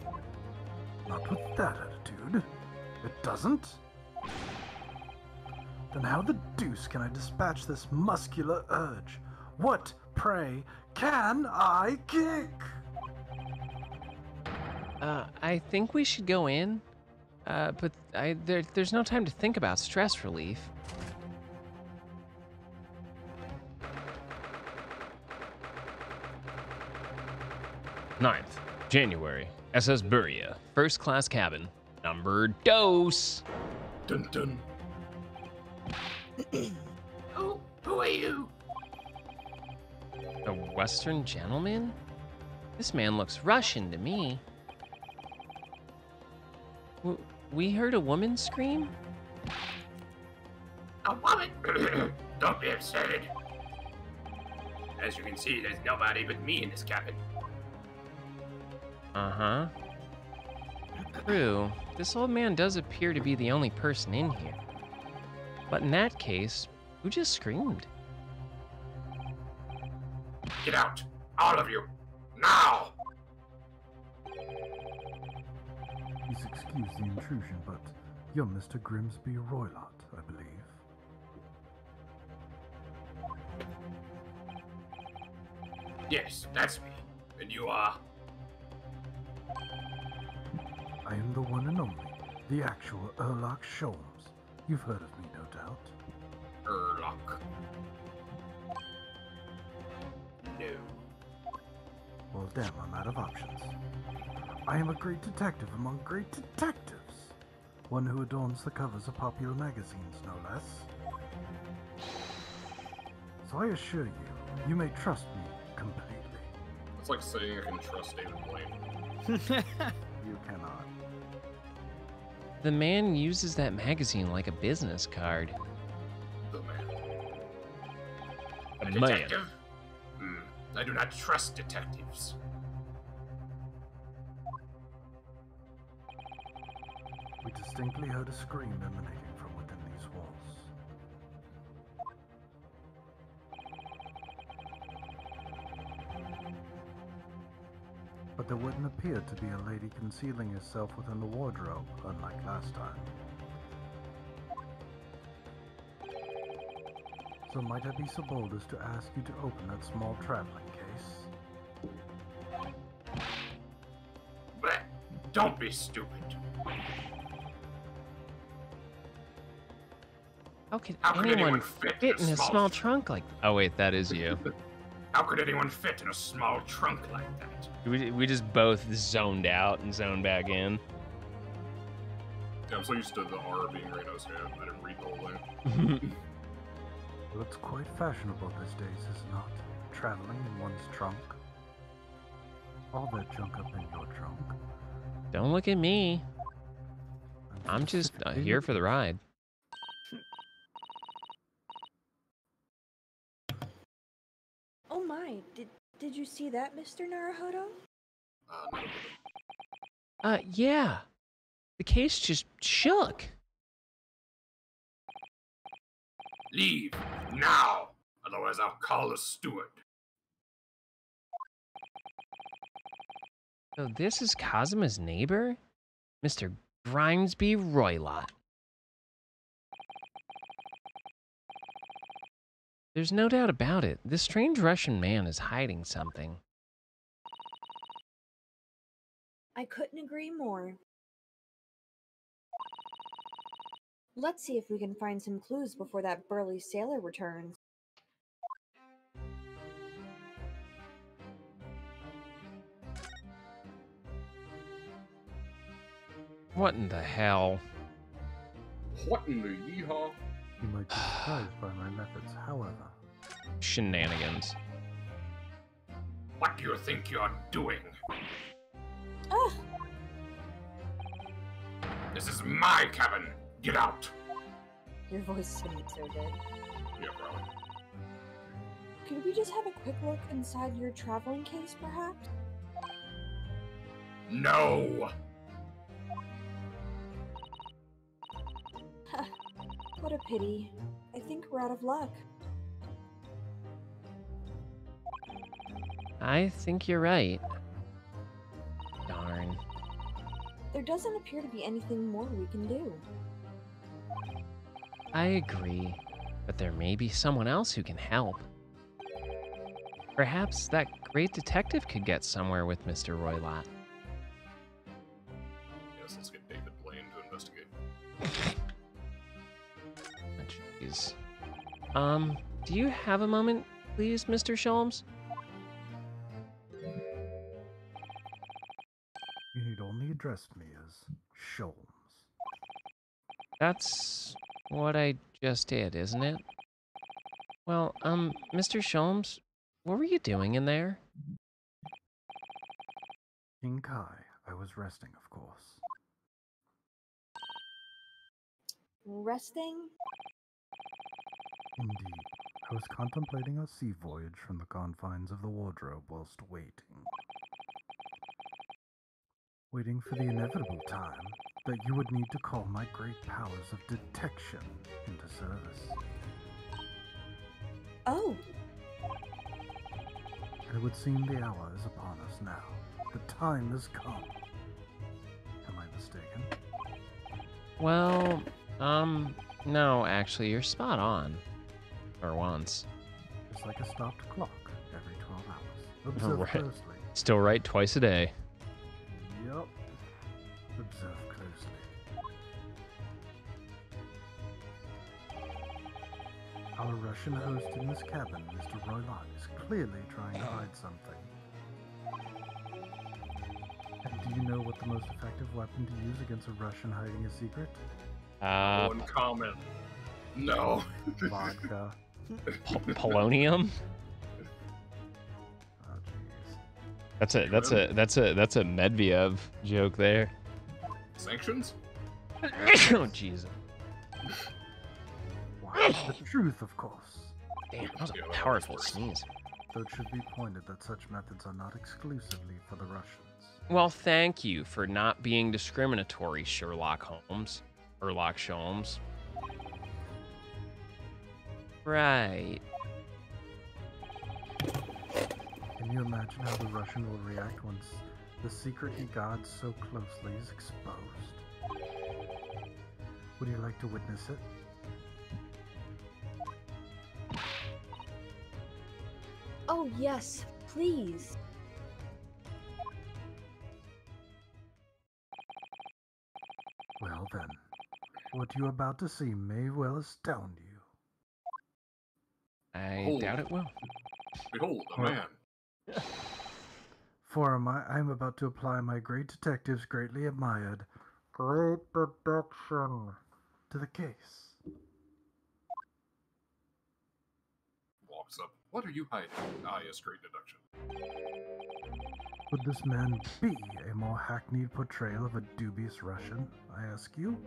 Not with that attitude. It doesn't? Then how the deuce can I dispatch this muscular urge? What, pray, can I kick? I think we should go in. But there's no time to think about stress relief. January, SS Buria, first class cabin, number dose. Dun dun. Who are you? A Western gentleman? This man looks Russian to me. We heard a woman scream? A woman? Don't be absurd. As you can see, there's nobody but me in this cabin. Uh-huh. True. This old man does appear to be the only person in here. But in that case, who just screamed? Get out! All of you! Now! Please excuse the intrusion, but you're Mr. Grimsby Roylott, I believe. Yes, that's me. And you are? I am the one and only, the actual Sherlock Holmes. You've heard of me, no doubt. Sherlock. No. Well, damn, I'm out of options. I am a great detective among great detectives. One who adorns the covers of popular magazines, no less. So I assure you, you may trust me completely. It's like saying I can trust David Blaine. You cannot. The man uses that magazine like a business card. The man. A A man. detective? I do not trust detectives. We distinctly heard a scream emanating from within these walls. But there wouldn't appear to be a lady concealing herself within the wardrobe, unlike last time. So might I be so bold as to ask you to open that small traveling case? Bleh. Don't be stupid. How could How could anyone anyone fit fit in a small trunk like... Oh wait, that is you. How could anyone fit in a small trunk like that? we just both zoned out and zoned back in. Yeah, I'm so used to the R being Ryunosuke, I didn't read the whole thing. Well, it's quite fashionable these days, is it not? Traveling in one's trunk. All that junk up in your trunk. Don't look at me. I'm just here for the ride. Oh my, did you see that, Mr. Naruhodo? Yeah. The case just shook. Leave now, otherwise I'll call a steward. So this is Kazuma's neighbor? Mr. Grimesby Roylott. There's no doubt about it. This strange Russian man is hiding something. I couldn't agree more. Let's see if we can find some clues before that burly sailor returns. What in the hell? What in the yeehaw? You might be surprised by my methods, however. Shenanigans. What do you think you're doing? Ugh! This is my cabin. Get out. Your voice sounded so good. Yeah, probably. Could we just have a quick look inside your traveling case, perhaps? No. What a pity. I think we're out of luck. I think you're right. Darn. There doesn't appear to be anything more we can do. I agree, but there may be someone else who can help. Perhaps that great detective could get somewhere with Mr. Roylott. Yes, let's get David Blaine to investigate. Jeez. Do you have a moment, please, Mr. Sholmes? You need only address me as Sholmes. That's what I just did, isn't it? Well, Mr. Sholmes, what were you doing in there? King Kai, I was resting, of course. Resting? Indeed. I was contemplating a sea voyage from the confines of the wardrobe whilst waiting. Waiting for the inevitable time that you would need to call my great powers of detection into service. Oh! And it would seem the hour is upon us now. The time has come. Am I mistaken? Well, no, actually, you're spot on. For once. It's like a stopped clock every 12 hours. Observe Right. closely. Still right twice a day. Yup. Observe closely. Our Russian host in this cabin, Mr. Roylott, is clearly trying to hide something. And do you know what the most effective weapon to use against a Russian hiding a secret? One comment. No. Vodka. Polonium? Oh, jeez. That's a Medvedev joke there. Sanctions? Oh, jeez. Why, the truth, of course. Damn, that was Yeah, a that was powerful worse. sneeze. Though it should be pointed that such methods are not exclusively for the Russians. Well, thank you for not being discriminatory, Sherlock Holmes. Sherlock Sholmes. Right. Can you imagine how the Russian will react once the secret he guards so closely is exposed? Would you like to witness it? Oh, yes, please. Well then, what you're about to see may well astound you. I doubt it will. Behold, a man. For I am about to apply my great detective's greatly admired great deduction to the case. Walks up. What are you hiding? Ah, yes, great deduction. Would this man be a more hackneyed portrayal of a dubious Russian, I ask you?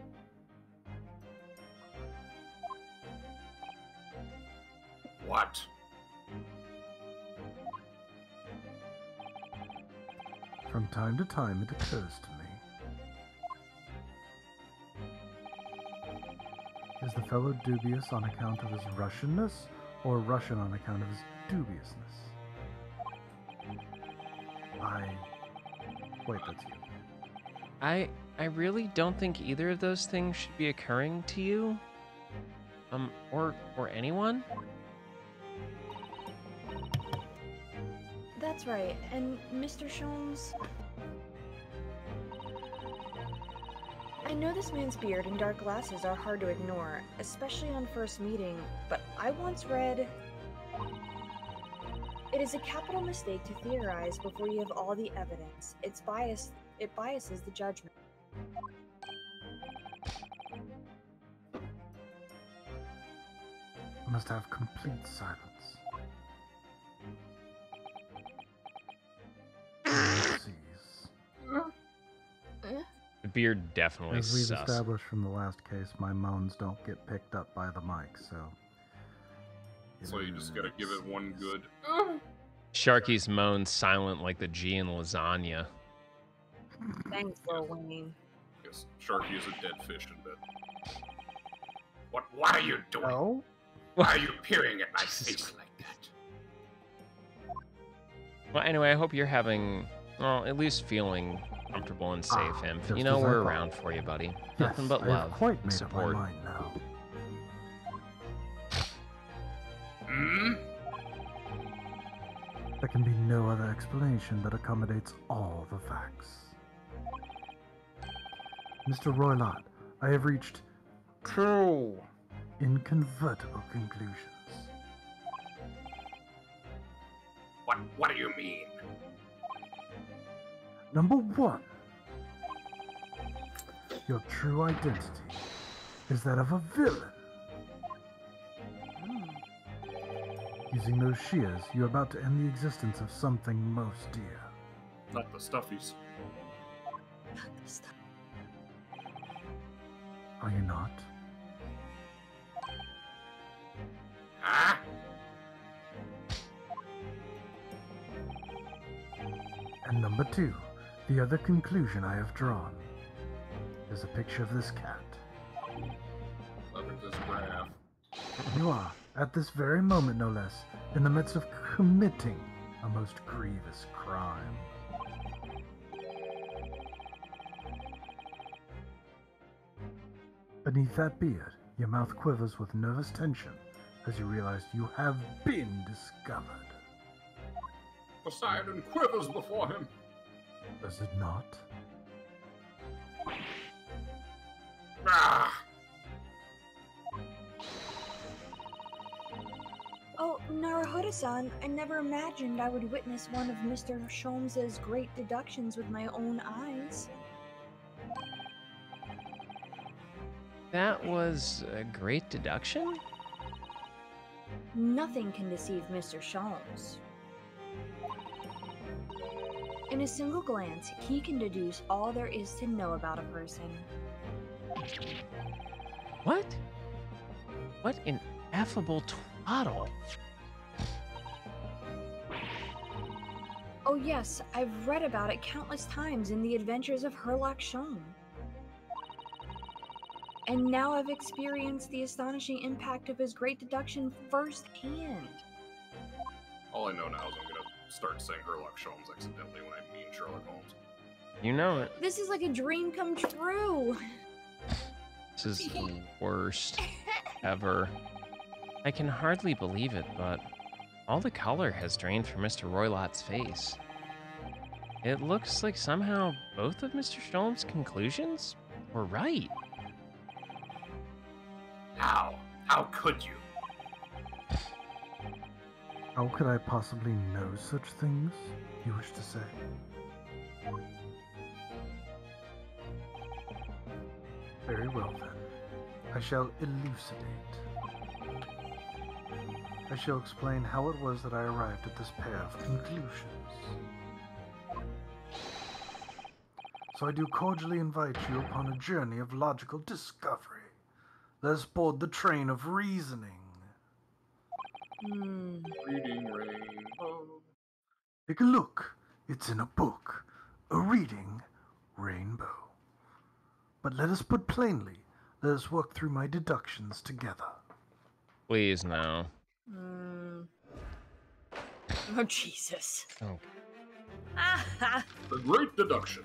What? From time to time it occurs to me. Is the fellow dubious on account of his Russianness, or Russian on account of his dubiousness? Wait, that's you. I really don't think either of those things should be occurring to you. Or anyone. That's right. And Mr. Sholmes, I know this man's beard and dark glasses are hard to ignore, especially on first meeting, but I once read, it is a capital mistake to theorize before you have all the evidence. It biases the judgment. I must have complete silence. The beard definitely As we've sus. established from the last case, my moans don't get picked up by the mic, so... So you just gotta give it one good... Sharky's moans silent like the G in lasagna. Thanks, Lil Wayne. Yes, Sharky is a dead fish in bed. What are you doing? Oh? Why are you peering at my face like that? Well, anyway, I hope you're having, well, at least feeling comfortable and safe, Imp. just You know as I we're thought. around for you, buddy. Yes, Nothing but I have love quite and made up my support. mind now. Hmm? There can be no other explanation that accommodates all the facts. Mr. Roylott, I have reached 2 inconvertible conclusions. What do you mean? Number 1. Your true identity is that of a villain. Using those shears, you're about to end the existence of something most dear. Not the stuffies. Are you not? Huh? And number 2, the other conclusion I have drawn is a picture of this cat. Look at this graph. You are, at this very moment no less, in the midst of committing a most grievous crime. Beneath that beard, your mouth quivers with nervous tension as you realize you have been discovered. Poseidon quivers before him. Does it not? Ah! Oh, Naruhodo-san, I never imagined I would witness one of Mr. Sholmes' great deductions with my own eyes. That was a great deduction? Nothing can deceive Mr. Sholmes. In a single glance, he can deduce all there is to know about a person. What? What an affable twaddle. Oh yes, I've read about it countless times in the adventures of Herlock Sholm. And now I've experienced the astonishing impact of his great deduction firsthand. All I know now is I'm gonna start saying Herlock Sholmes accidentally when I mean Sherlock Holmes. You know it. This is like a dream come true. This is the worst ever. I can hardly believe it, but all the color has drained from Mr. Roylott's face. It looks like somehow both of Mr. Sholmes' conclusions were right. How? How could you? How could I possibly know such things, you wish to say? Very well then. I shall elucidate. I shall explain how it was that I arrived at this pair of conclusions. So I do cordially invite you upon a journey of logical discovery. Let us board the train of reasoning. Reading rainbow. Take a look. It's in a book. A reading rainbow. But let us put plainly, let us work through my deductions together. Please, no. Oh, Jesus. Oh. The Great Deduction.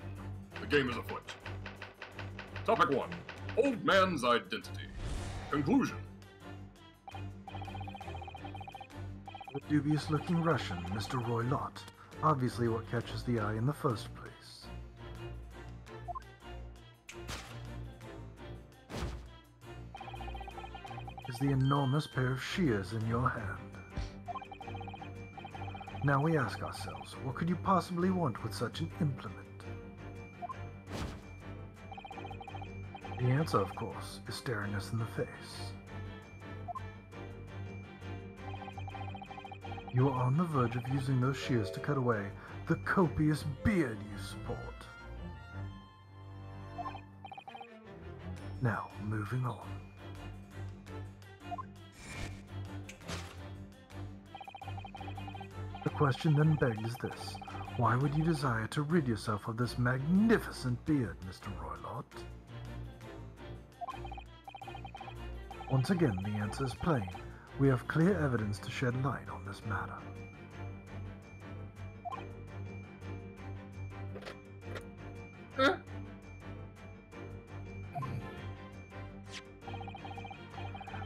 The game is afoot. Topic 1. Old man's identity. Conclusion. The dubious-looking Russian, Mr. Roy Lott. Obviously what catches the eye in the first place. Is the enormous pair of shears in your hand. Now we ask ourselves, what could you possibly want with such an implement? The answer, of course, is staring us in the face. You are on the verge of using those shears to cut away the copious beard you sport. Now, moving on. The question then begs this. Why would you desire to rid yourself of this magnificent beard, Mr. Roylott? Once again, the answer is plain. We have clear evidence to shed light on this matter.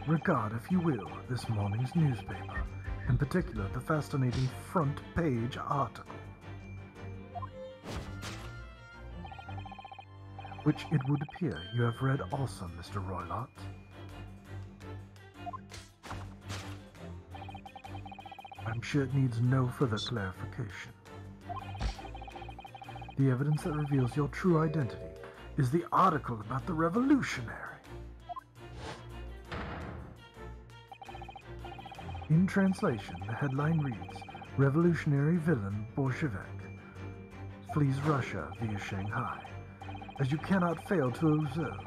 Regard, if you will, this morning's newspaper, in particular the fascinating front page article, which it would appear you have read also, Mr. Roylott. I'm sure it needs no further clarification. The evidence that reveals your true identity is the article about the revolutionary. In translation, the headline reads, Revolutionary Villain Bolshevik flees Russia via Shanghai. As you cannot fail to observe,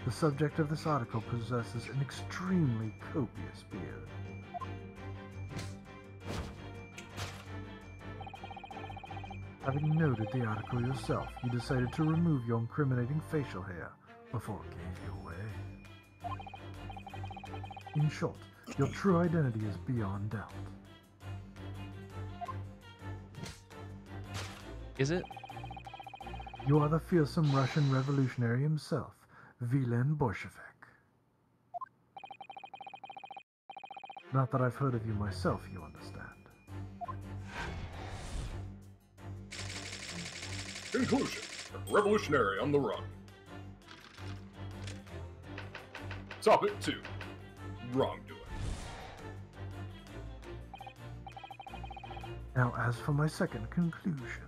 the subject of this article possesses an extremely copious beard. Having noted the article yourself, you decided to remove your incriminating facial hair before it gave you away. In short, your true identity is beyond doubt. Is it? You are the fearsome Russian revolutionary himself, Vilen Bolshevik. Not that I've heard of you myself, you understand. Conclusion. Revolutionary on the run. Topic 2. Wrongdoing. Now, as for my second conclusion.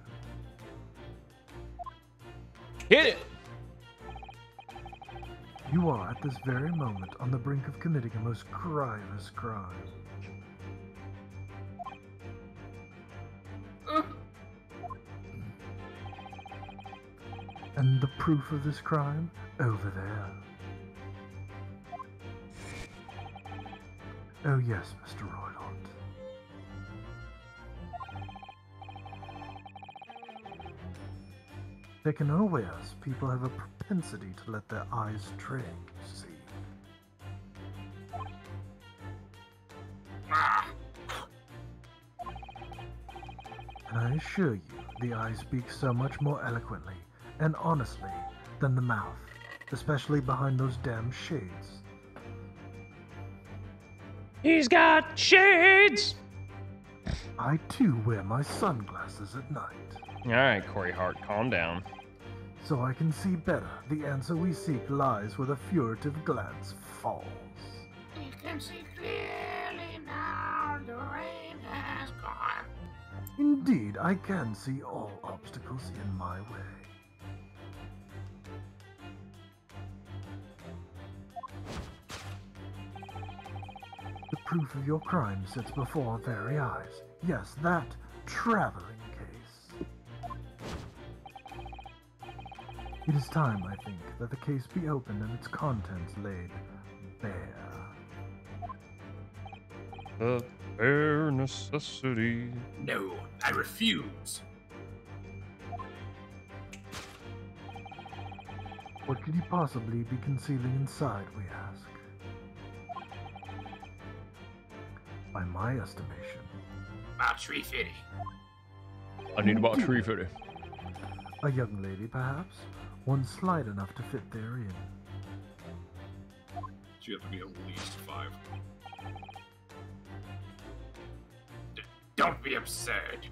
Hit it! You are at this very moment on the brink of committing a most grievous crime. And the proof of this crime? Over there. Oh yes, Mr. Roylott. Taken unawares, people have a propensity to let their eyes trail, you see. And I assure you, the eye speaks so much more eloquently and honestly than the mouth, especially behind those damn shades. He's got shades! I too wear my sunglasses at night. Alright, Corey Hart, calm down. So I can see better. The answer we seek lies where the furtive glance falls. You can see clearly now, the rain has gone. Indeed, I can see all obstacles in my way. The proof of your crime sits before our very eyes. Yes, that traveling case. It is time, I think, that the case be opened and its contents laid bare. The bare necessity. No, I refuse. What could he possibly be concealing inside, we ask? By my estimation, About 350. I need about 350. a young lady, perhaps? One slight enough to fit therein. So you have to be at least 5. Don't be absurd.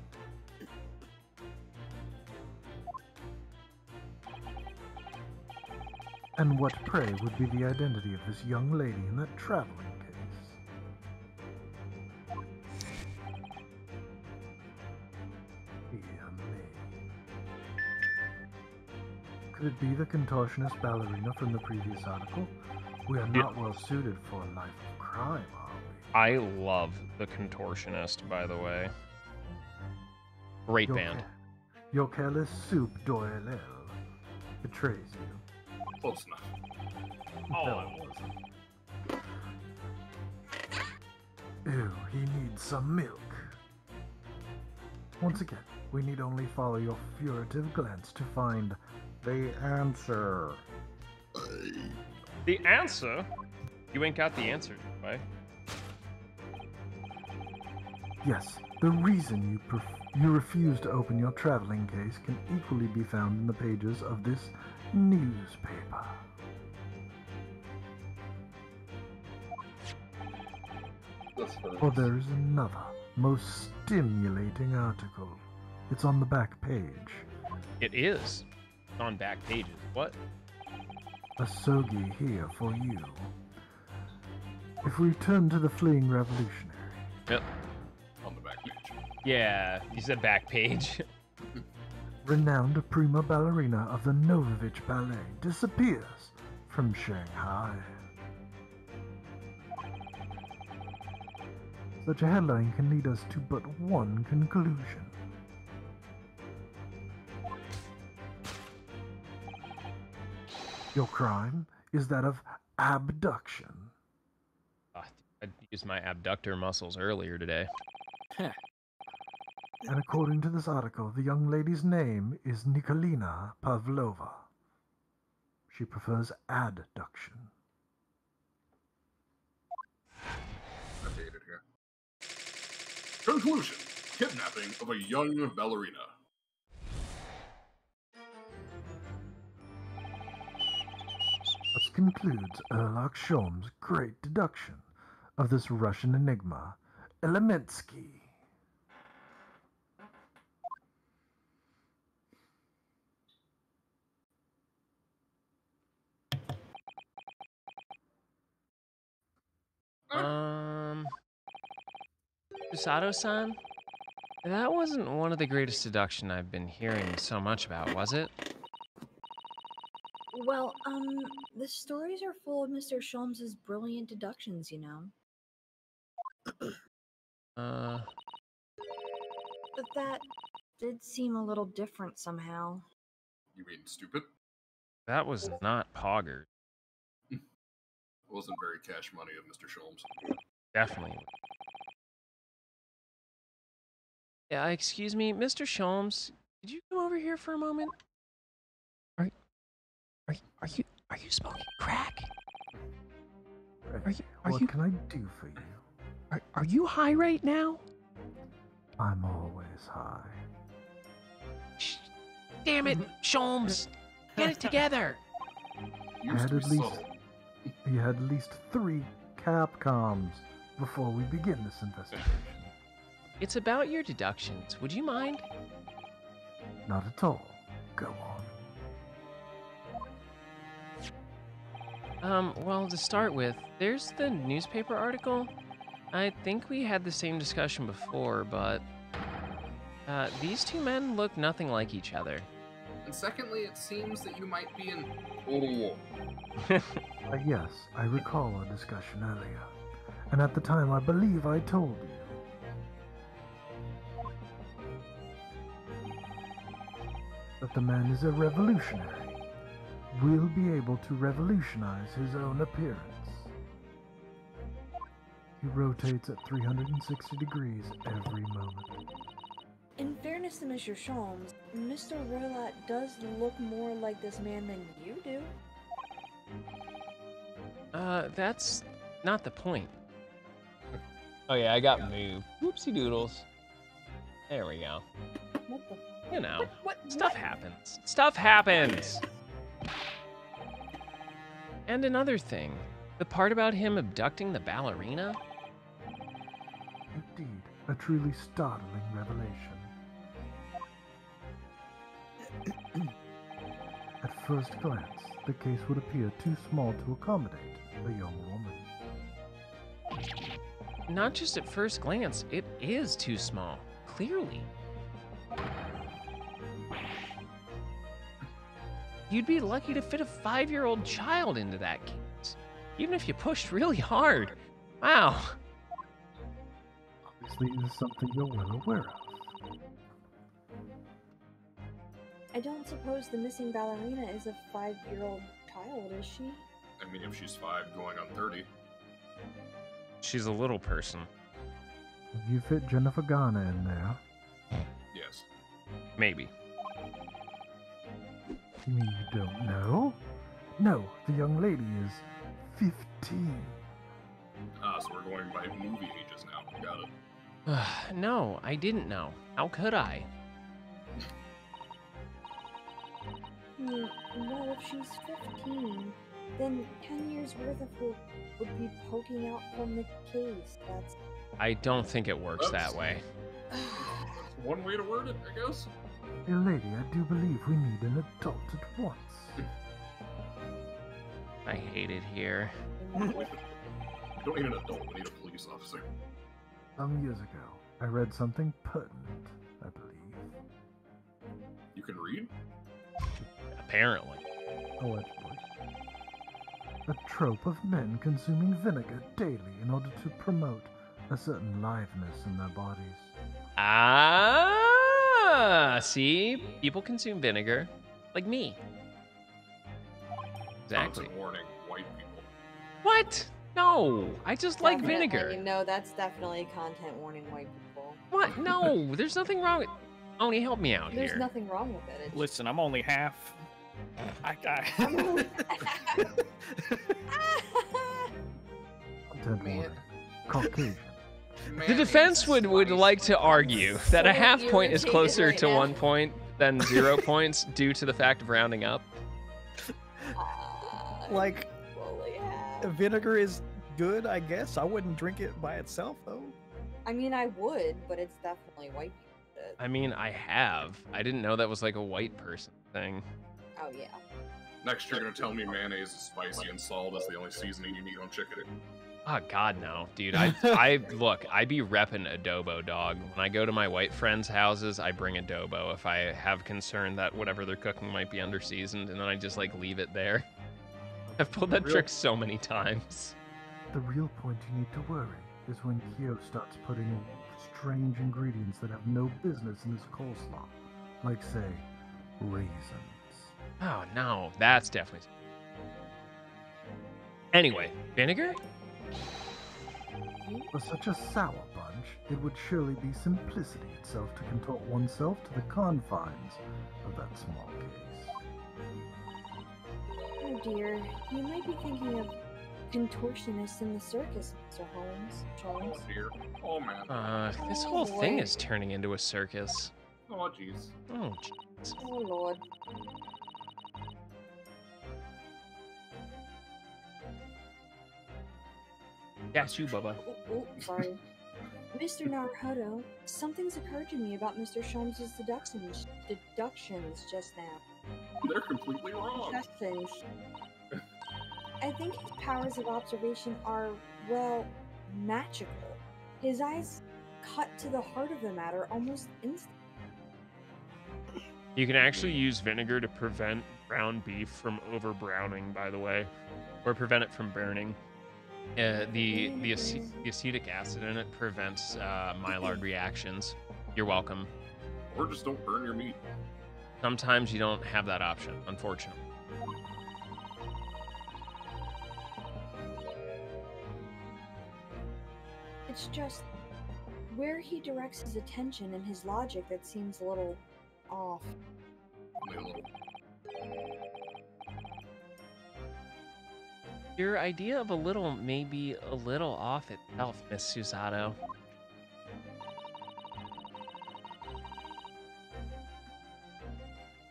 And what, pray, would be the identity of this young lady in that traveling case? Dear me. Could it be the contortionist ballerina from the previous article? We are not well suited for a life of crime, are we? I love the Contortionist, by the way. Great band. Your careless soup d'oeil betrays you. Close enough. Oh, it wasn't. Ew, he needs some milk. Once again, we need only follow your furtive glance to find the answer. The answer? You ain't got the answer, right? Yes, the reason you refuse to open your traveling case can equally be found in the pages of this newspaper. For there is another, most stimulating article. It's on the back page. It is. On back pages. What? A sogi here for you. If we turn to the fleeing revolutionary. Yep. On the back page. Yeah, you said back page. Renowned prima ballerina of the Novovich Ballet disappears from Shanghai. Such a headline can lead us to but one conclusion. Your crime is that of abduction. I used my abductor muscles earlier today. And according to this article, the young lady's name is Nikolina Pavlova. She prefers adduction. Updated here. Conclusion. Kidnapping of a young ballerina. Thus concludes Erlach Sholm's great deduction of this Russian enigma, Elemetsky. Susato-san? That wasn't one of the greatest deduction I've been hearing so much about, was it? Well, the stories are full of Mr. Sholmes's brilliant deductions, you know. But that did seem a little different somehow. You mean stupid? That was not Poggers. Wasn't very cash money of Mr. Sholmes. Definitely. Yeah, excuse me, Mr. Sholmes, could you come over here for a moment? Are you smoking crack? What can I do for you? Are you high right now? I'm always high. Damn it, Sholmes! Get it together! He had at least 3 Capcoms before we begin this investigation. It's about your deductions. Would you mind? Not at all. Go on. Well, to start with, there's the newspaper article. I think we had the same discussion before, but these two men look nothing like each other. And secondly, it seems that you might be in... Yes, I recall our discussion earlier. And at the time, I believe I told you. That the man is a revolutionary, will be able to revolutionize his own appearance. He rotates at 360 degrees every moment. In fairness to Mr. Sholmes, Mr. Rolat does look more like this man than you do. That's not the point. Oh yeah, I got moved. Whoopsie doodles. There we go. What the? You know, What? stuff happens. Stuff happens! And another thing, the part about him abducting the ballerina? Indeed, a truly startling revelation. At first glance, the case would appear too small to accommodate a young woman. Not just at first glance, it is too small. Clearly. You'd be lucky to fit a 5-year-old child into that case, even if you pushed really hard. Wow. Obviously, it is something you're well aware of. I don't suppose the missing ballerina is a 5-year-old child, is she? I mean, if she's 5 going on 30. She's a little person. Have you fit Jennifer Garner in there? Yes. Maybe. You mean you don't know? No, the young lady is 15. Ah, so we're going by movie ages now. Got it. No, I didn't know. How could I? Well, if she's 15, then 10 years worth of her would be poking out from the case. That's... I don't think it works that way. One way to word it, I guess. Dear lady, I do believe we need an adult at once. I hate it here. We don't need an adult, we need a police officer. Some years ago, I read something pertinent, I believe. You can read? Apparently. Allegedly. A trope of men consuming vinegar daily in order to promote a certain liveliness in their bodies. Ah, see? People consume vinegar. Like me. Exactly. Content warning, white people. What? No, I just like vinegar. No, that's definitely content warning, white people. What? No, there's nothing wrong with... Oni, help me out There's here. nothing wrong with it. It's... Listen, I'm only half. Content warning. Caucasian. The defense would like to argue that a half point is closer to 1 point than 0 points due to the fact of rounding up. Like, vinegar is good, I guess. I wouldn't drink it by itself, though. I mean, I would, but it's definitely white people shit. I mean, I have. I didn't know that was like a white person thing. Oh, yeah. Next, you're gonna tell me mayonnaise is spicy and salt is the only seasoning you need on chicken. Oh, God, no. Dude, I look, I be repping adobo, dog. When I go to my white friends' houses, I bring adobo if I have concern that whatever they're cooking might be under-seasoned, and then I just, like, leave it there. I've pulled that trick so many times. The real point you need to worry is when Kyos starts putting strange ingredients that have no business in his coleslaw. Like, say, raisins. Oh, no. That's definitely... Anyway, vinegar? For such a sour bunch, it would surely be simplicity itself to contort oneself to the confines of that small case. Oh dear, you might be thinking of contortionists in the circus, Mr. Holmes. Oh dear. Oh man. This whole thing is turning into a circus. Oh jeez. Oh jeez. Oh, Lord. That's you, Bubba. Oh, sorry. Mr. Naruhodo, something's occurred to me about Mr. Sholmes' deductions just now. They're completely wrong. Deductions. I think his powers of observation are, well, magical. His eyes cut to the heart of the matter almost instantly. You can actually use vinegar to prevent ground beef from over-browning, by the way, or prevent it from burning. The acetic acid in it prevents Maillard reactions. You're welcome. Or just don't burn your meat. Sometimes you don't have that option, unfortunately. It's just where he directs his attention and his logic that seems a little off. Your idea of a little may be a little off itself, Miss Susato.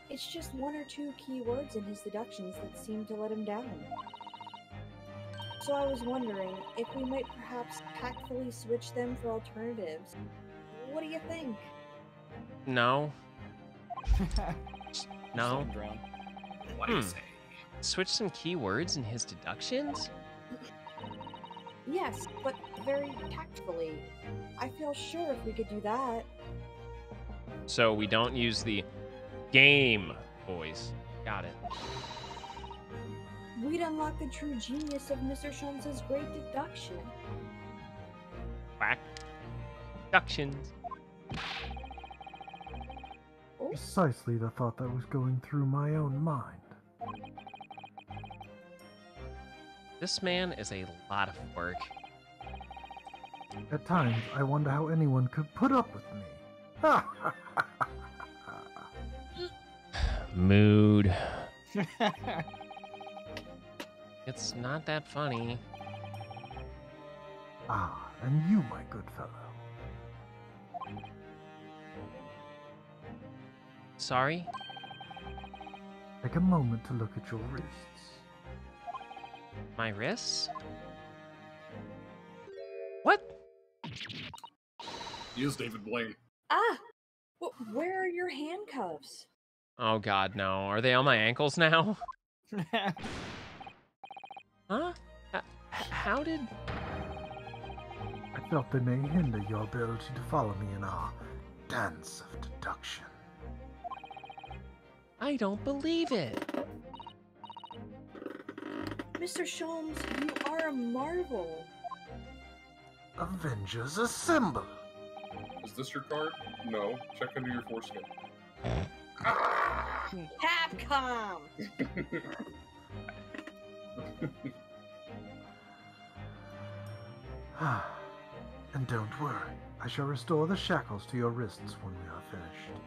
It's just one or two key words in his deductions that seem to let him down. So I was wondering if we might perhaps tactfully switch them for alternatives. What do you think? No. No. What do you say? Switch some key words in his deductions? Yes, but very tactfully. I feel sure if we could do that. So we don't use the game voice. Got it. We'd unlock the true genius of Mr. Sholmes' great deduction. Quack. Deductions. Precisely the thought that was going through my own mind. This man is a lot of work. At times, I wonder how anyone could put up with me. Mood. It's not that funny. Ah, and you, my good fellow. Sorry? Take a moment to look at your wrists. My wrists? What? He is David Blaine. Ah! Where are your handcuffs? Oh god, no. Are they on my ankles now? Huh? How did... I felt they may hinder your ability to follow me in our dance of deduction. I don't believe it. Mr. Sholmes, you are a marvel. Avengers assemble! Is this your card? No. Check under your foreskin. Capcom! And don't worry, I shall restore the shackles to your wrists when we are finished.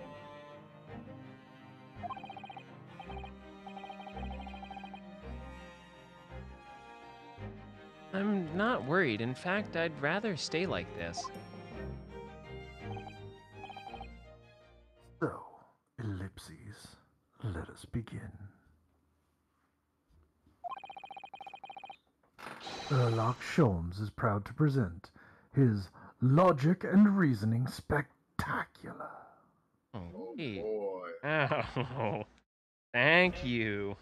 I'm not worried. In fact, I'd rather stay like this. So, ellipses, let us begin. Sherlock Sholmes is proud to present his Logic and Reasoning Spectacular. Oh Hey. boy. Oh, thank you.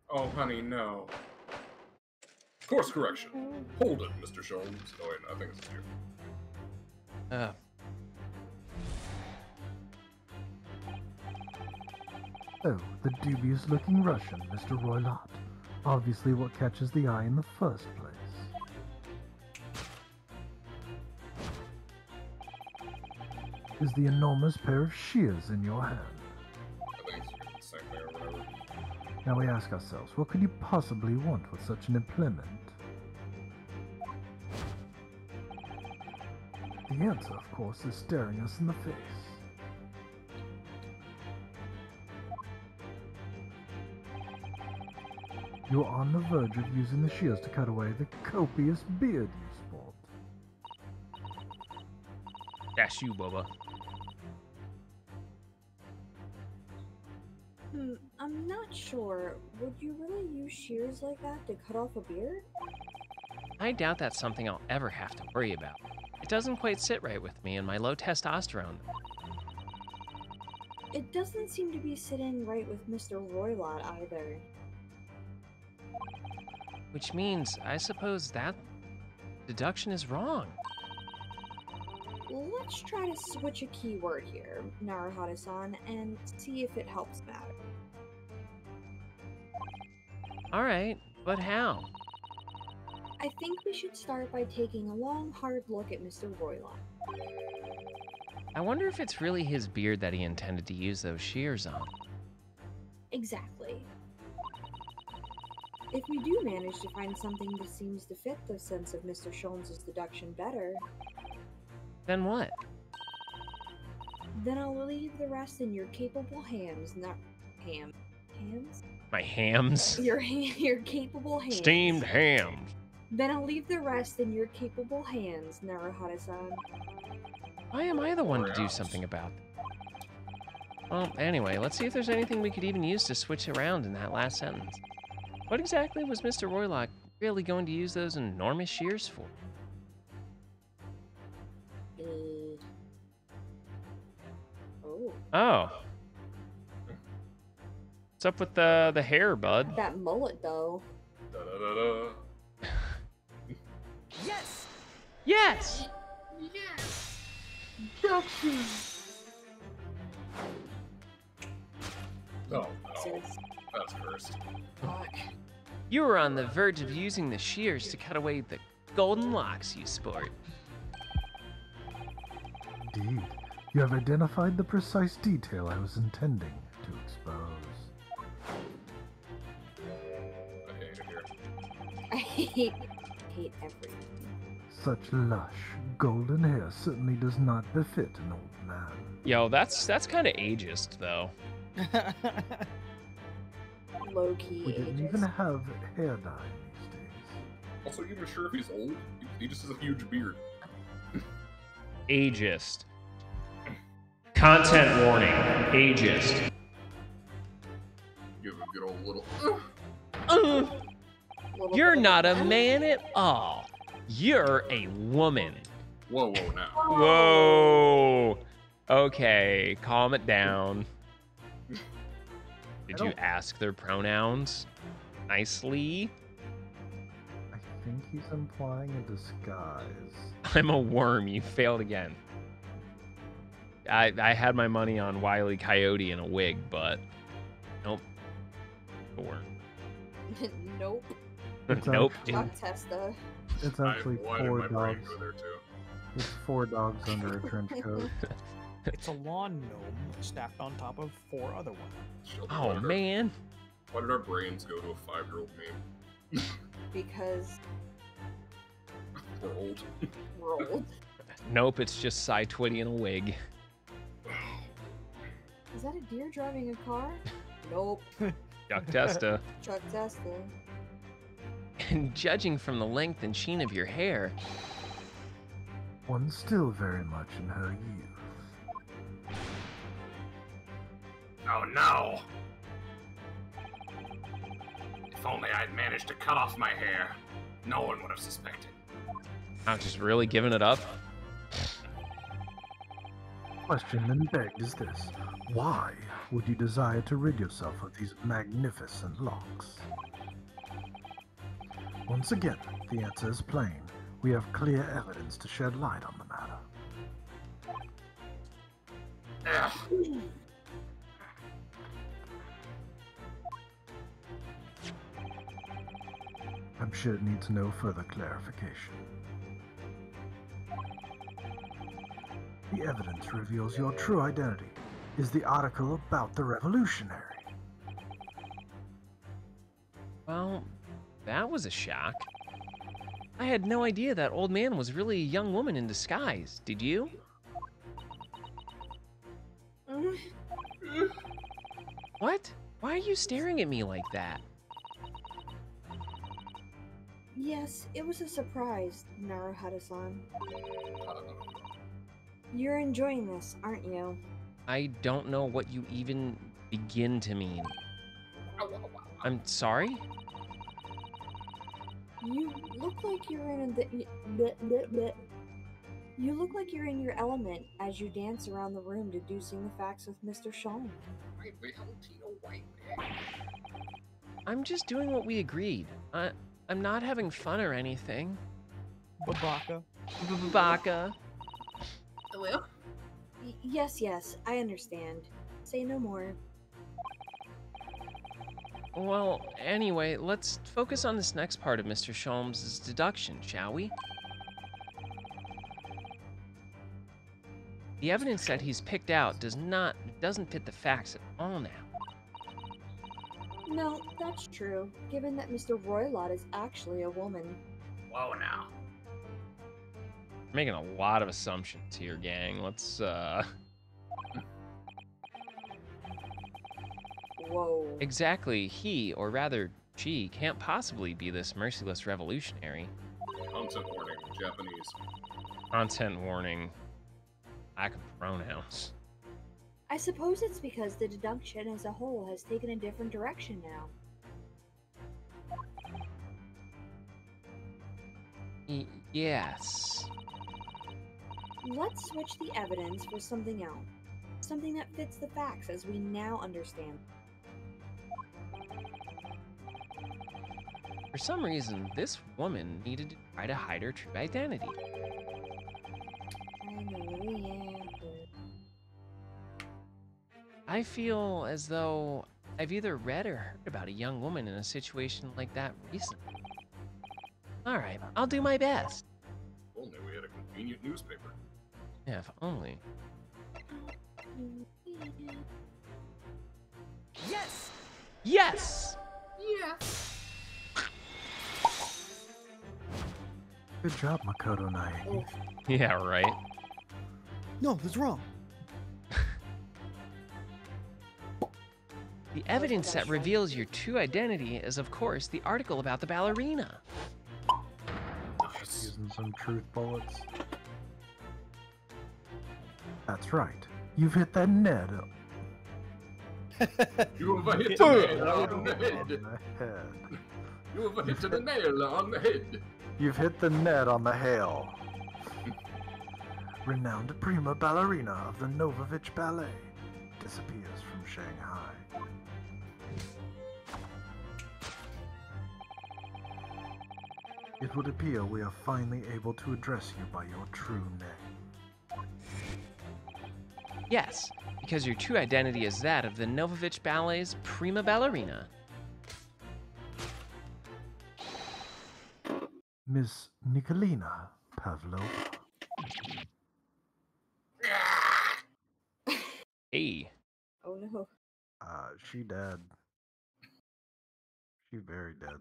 Oh honey, no. Course correction. Hold it, Mr. Sholmes. Oh wait, I think it's you. So, the dubious-looking Russian, Mr. Roylott. Obviously what catches the eye in the first place. Is the enormous pair of shears in your hand. I think it's the same thing or whatever. Now we ask ourselves, what could you possibly want with such an implement? The answer, of course, is staring us in the face. You're on the verge of using the shears to cut away the copious beard you sport. That's you, Bubba. I'm not sure. Would you really use shears like that to cut off a beard? I doubt that's something I'll ever have to worry about. It doesn't quite sit right with me and my low testosterone. It doesn't seem to be sitting right with Mr. Roylott either. Which means, I suppose that deduction is wrong. Let's try to switch a keyword here, Naruhata-san, and see if it helps matter. Alright, but how? I think we should start by taking a long, hard look at Mr. Roylott. I wonder if it's really his beard that he intended to use those shears on. Exactly. if we do manage to find something that seems to fit the sense of Mr. Sholmes' deduction better... Then what? Then I'll leave the rest in your capable hands, not... Hams? My hams? Your capable hands. Steamed ham. Then I'll leave the rest in your capable hands, Naruhara-san. Why am I the one to do something about it? Well, anyway, let's see if there's anything we could even use to switch around in that last sentence. What exactly was Mr. Roylock really going to use those enormous shears for? Oh. What's up with the hair, bud? That mullet, though. Yes! Yes! Yes! Gotcha! Oh, no. That's cursed. Fuck. You were on the verge of using the shears to cut away the golden locks you sport. Indeed. You have identified the precise detail I was intending to expose. I hate everything. Such lush, golden hair certainly does not befit an old man. Yo, that's kind of ageist, though. Low-key We didn't even have hair dye these days. Also, even sure if he's old, he just has a huge beard. Ageist. Content warning. Ageist. Give him a good old little... You're not a man at all. You're a woman. Whoa, whoa, now. Whoa. Okay, calm it down. Did you ask their pronouns nicely? I think he's implying a disguise. I'm a worm. You failed again. I had my money on Wile E. Coyote in a wig, but nope. A worm. Nope. Nope. Chuck Testa. It's actually I wanted 4 my brain dogs. to go there too. It's 4 dogs under a trench coat. It's a lawn gnome stacked on top of 4 other ones. Oh, man. Why did our brains go to a 5-year-old meme? Because We're old. we're old. Nope, it's just Cy Twitty in a wig. Is that a deer driving a car? Nope. Chuck Testa. Chuck Testa. And judging from the length and sheen of your hair, One still very much in her youth. Oh no! If only I'd managed to cut off my hair, no one would have suspected. I'm just really giving it up. Question then begged is this: why would you desire to rid yourself of these magnificent locks? Once again, the answer is plain. We have clear evidence to shed light on the matter. Ugh. I'm sure it needs no further clarification. The evidence reveals your true identity is the article about the revolutionary. Well, that was a shock. I had no idea that old man was really a young woman in disguise. Did you? What? Why are you staring at me like that? Yes, it was a surprise, Naruhara-san. You're enjoying this, aren't you? I don't know what you even begin to mean. I'm sorry? You look like you're in You look like you're in your element as you dance around the room deducing the facts with Mr. Sholmes. I'm just doing what we agreed. I'm not having fun or anything. Babaka. Baka. Hello? Yes, I understand. Say no more. Well, anyway, let's focus on this next part of Mr. Sholmes' deduction, shall we? The evidence that he's picked out doesn't fit the facts at all now. No, that's true, given that Mr. Roylott is actually a woman. Whoa now. We're making a lot of assumptions here, gang. Let's, Whoa. Exactly. He, or rather, she, can't possibly be this merciless revolutionary. Content warning, Japanese. Content warning. Lack of pronouns. I suppose it's because the deduction as a whole has taken a different direction now. Yes. Let's switch the evidence for something else. Something that fits the facts as we now understand. For some reason, this woman needed to try to hide her true identity. I know the answer. I feel as though I've either read or heard about a young woman in a situation like that recently. Alright, I'll do my best. If only we had a convenient newspaper. Yeah, if only. Yes! Yes! Yes! Good job, Makoto Naegi. Yeah, right. No, that's wrong. The evidence that reveals your true identity is, of course, the article about the ballerina. Nice. Using some truth bullets. That's right. You've hit the nail. You have hit the nail on the On head. the head. You have hit the nail on the head. You've hit the net on the hail. Renowned prima ballerina of the Novovich Ballet disappears from Shanghai. It would appear we are finally able to address you by your true name. Yes, because your true identity is that of the Novovich Ballet's prima ballerina. Miss Nikolina Pavlova. Hey. Oh no. She dead. She very dead.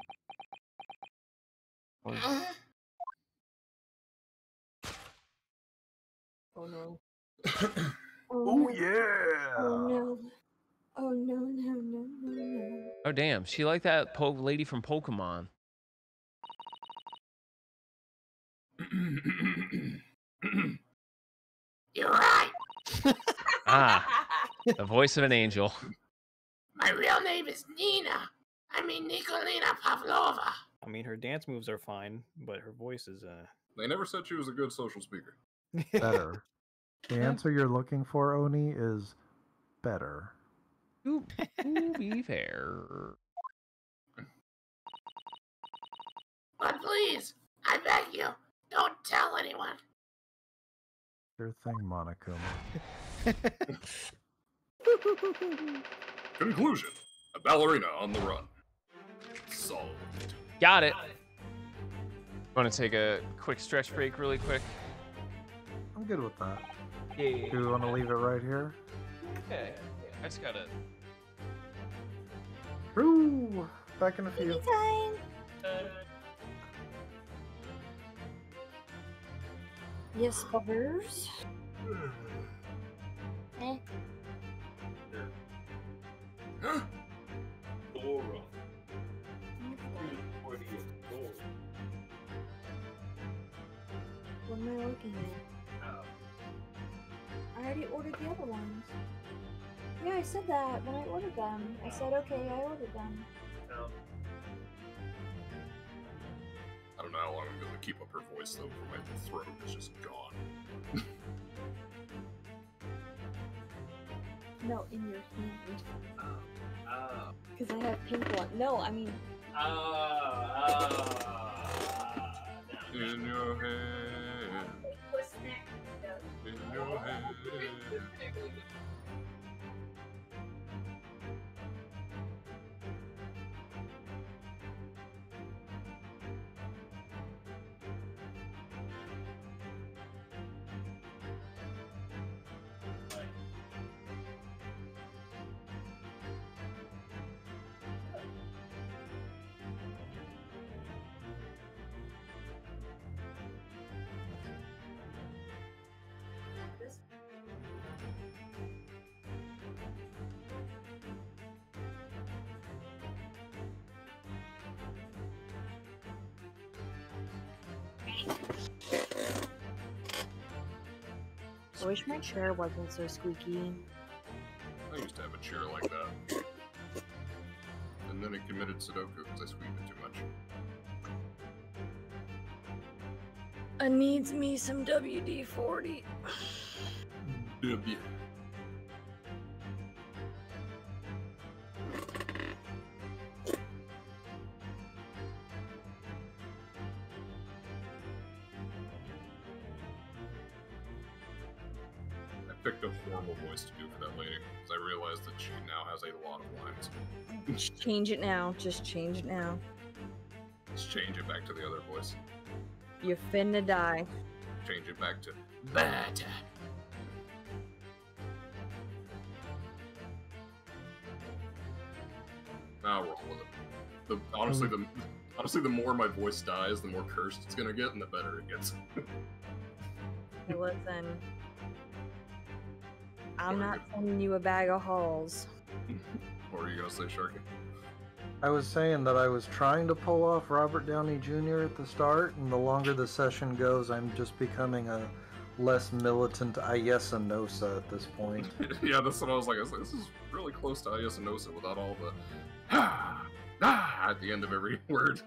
Oh no. Oh yeah! Oh no. Oh no, no, no, no, no. Oh, damn. She like that lady from Pokemon. You're right. Ah, the voice of an angel. My real name is Nina. I mean Nikolina Pavlova. I mean, her dance moves are fine, but her voice is, They never said she was a good social speaker. Better. The answer you're looking for, Oni, is better. To be fair. But please, I beg you, don't tell anyone. Sure thing, Monokuma. Conclusion. A ballerina on the run. Solved. Got it. Want to take a quick stretch break really quick? I'm good with that. Yeah. Do we want to leave it right here? Okay. I just gotta... Woo! Back in a few. Time. Yes, bubbers. Eh. Huh? What am I looking at? I already ordered the other ones. Yeah, I said that when I ordered them. I said, okay, I ordered them. I don't know how long I'm going to keep up her voice, though, for my throat is just gone. No, in your hand. Because I have pink one. No, I mean... In your hand. In your hand. I wish my chair wasn't so squeaky. I used to have a chair like that. And then it committed Sudoku because I squeaked it too much. I needs me some WD-40. W. I picked a horrible voice to do for that lady because I realized that she now has a lot of lines. Change it now. Just change it now. Let's change it back to the other voice. You're finna die. Change it back to bad. I'll roll with it. Honestly, the more my voice dies, the more cursed it's gonna get, and the better it gets. Hey, listen. I'm not sending you a bag of halls. What were you gonna say, Sharky? I was saying that I was trying to pull off Robert Downey Jr. at the start, and the longer the session goes, I'm just becoming a less militant Ayesanosa at this point. Yeah, that's what I was like. This is really close to Ayesanosa without all the at the end of every word.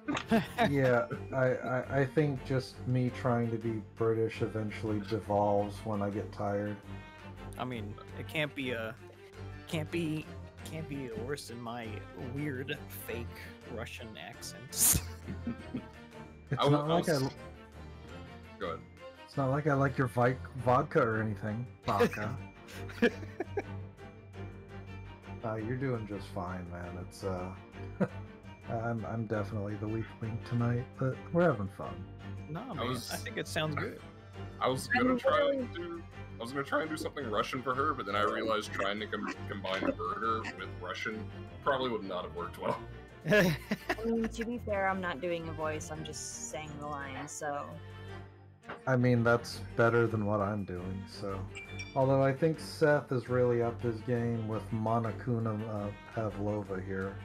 Yeah, I think just me trying to be British eventually devolves when I get tired. I mean, it can't be worse than my weird fake Russian accents. It's not like I. Go ahead. It's not like I like your vodka or anything, vodka. You're doing just fine, man. It's I'm definitely the weak link tonight, but we're having fun. No, man, I think it sounds good. I was gonna try and do something Russian for her, but then I realized trying to combine burger with Russian probably would not have worked well. I mean, to be fair, I'm not doing a voice. I'm just saying the line, so. I mean, that's better than what I'm doing, so. Although I think Seth has really upped his game with Monokuna Pavlova here.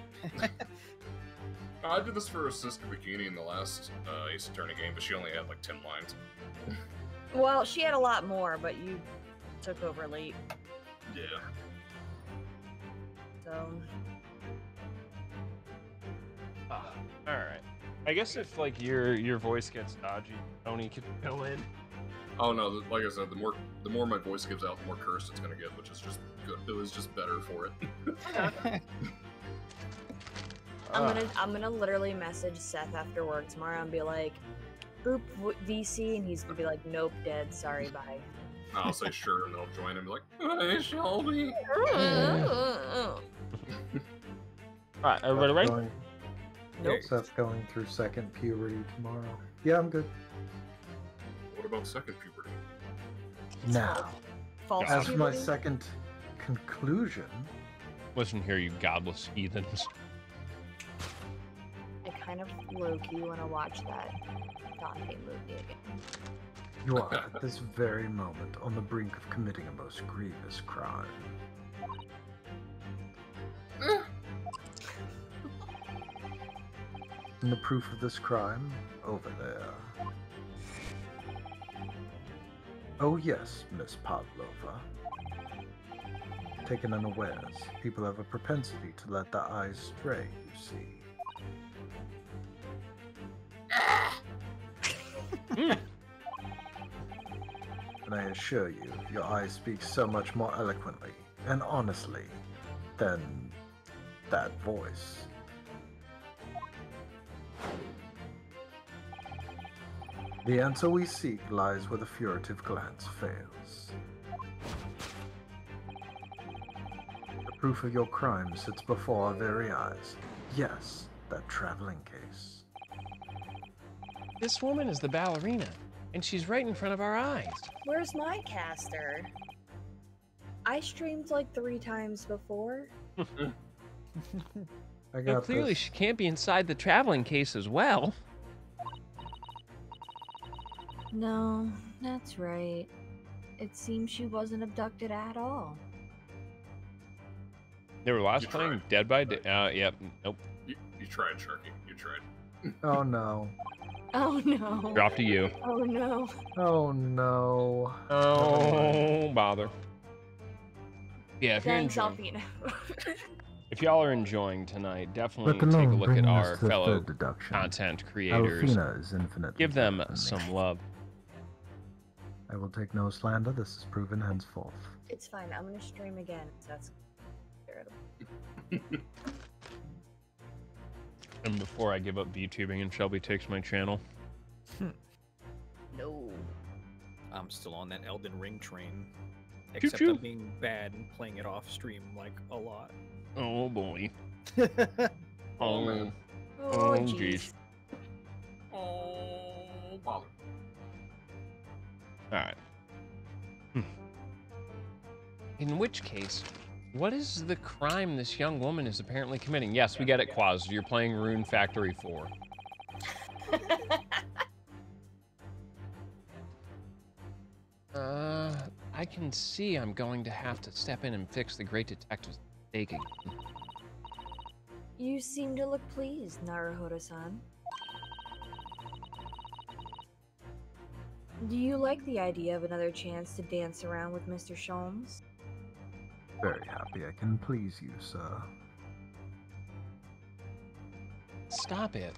I did this for Sister Bikini in the last Ace Attorney game, but she only had like 10 lines. Well, she had a lot more, but you took over late. Yeah. So. Alright. I guess if like your voice gets dodgy, Tony could fill in. Oh no, like I said, the more my voice gives out, the more cursed it's gonna get, which is just good. It was just better for it. I'm gonna literally message Seth after work tomorrow and be like, group VC, and he's gonna be like, nope, dead, sorry, bye. I'll say sure, and then I'll join and be like, hey, Shelby. Alright, everybody ready? Nope. Seth's going through second puberty tomorrow. Yeah, I'm good. What about second puberty? Now, False as puberty? my second conclusion. Listen here, you godless heathens. I kind of low-key want to watch that Dante movie again. You are at this very moment on the brink of committing a most grievous crime. And the proof of this crime, over there. Oh yes, Miss Pavlova. Taken unawares, people have a propensity to let their eyes stray, you see. And I assure you, your eyes speak so much more eloquently and honestly than that voice. The answer we seek lies where the furtive glance fails. The proof of your crime sits before our very eyes. Yes, that traveling case. This woman is the ballerina, and she's right in front of our eyes. Where's my caster? I streamed like 3 times before. I got Now, clearly this. she can't be inside the traveling case as well. No, that's right. It seems she wasn't abducted at all. They were last You playing tried. Dead by Day. Yep. Nope. You tried, Sharky. You tried. Oh no. Oh no. Drop to you. Oh no. Oh no. Oh, bother. Yeah, if you're Thanks, enjoying, Alfina. if y'all are enjoying tonight, definitely Let the take a known look at bring us our to the fellow third deduction. content creators. Alfina is infinitely Give them better than me. some love. I will take no slander. This is proven henceforth. It's fine. I'm gonna stream again. So that's And before I give up VTubing and Shelby takes my channel. no. I'm still on that Elden Ring train. Choo Except choo. I'm being bad and playing it off stream like a lot. Oh boy. Oh, man. Oh jeez. Oh, bother. All right. In which case, what is the crime this young woman is apparently committing? Yes, we get it, Quaz. You're playing Rune Factory 4. I can see I'm going to have to step in and fix the great detective's mistake. You seem to look pleased, Naruhodo-san. Do you like the idea of another chance to dance around with Mr. Sholmes? Very happy I can please you, sir. Stop it.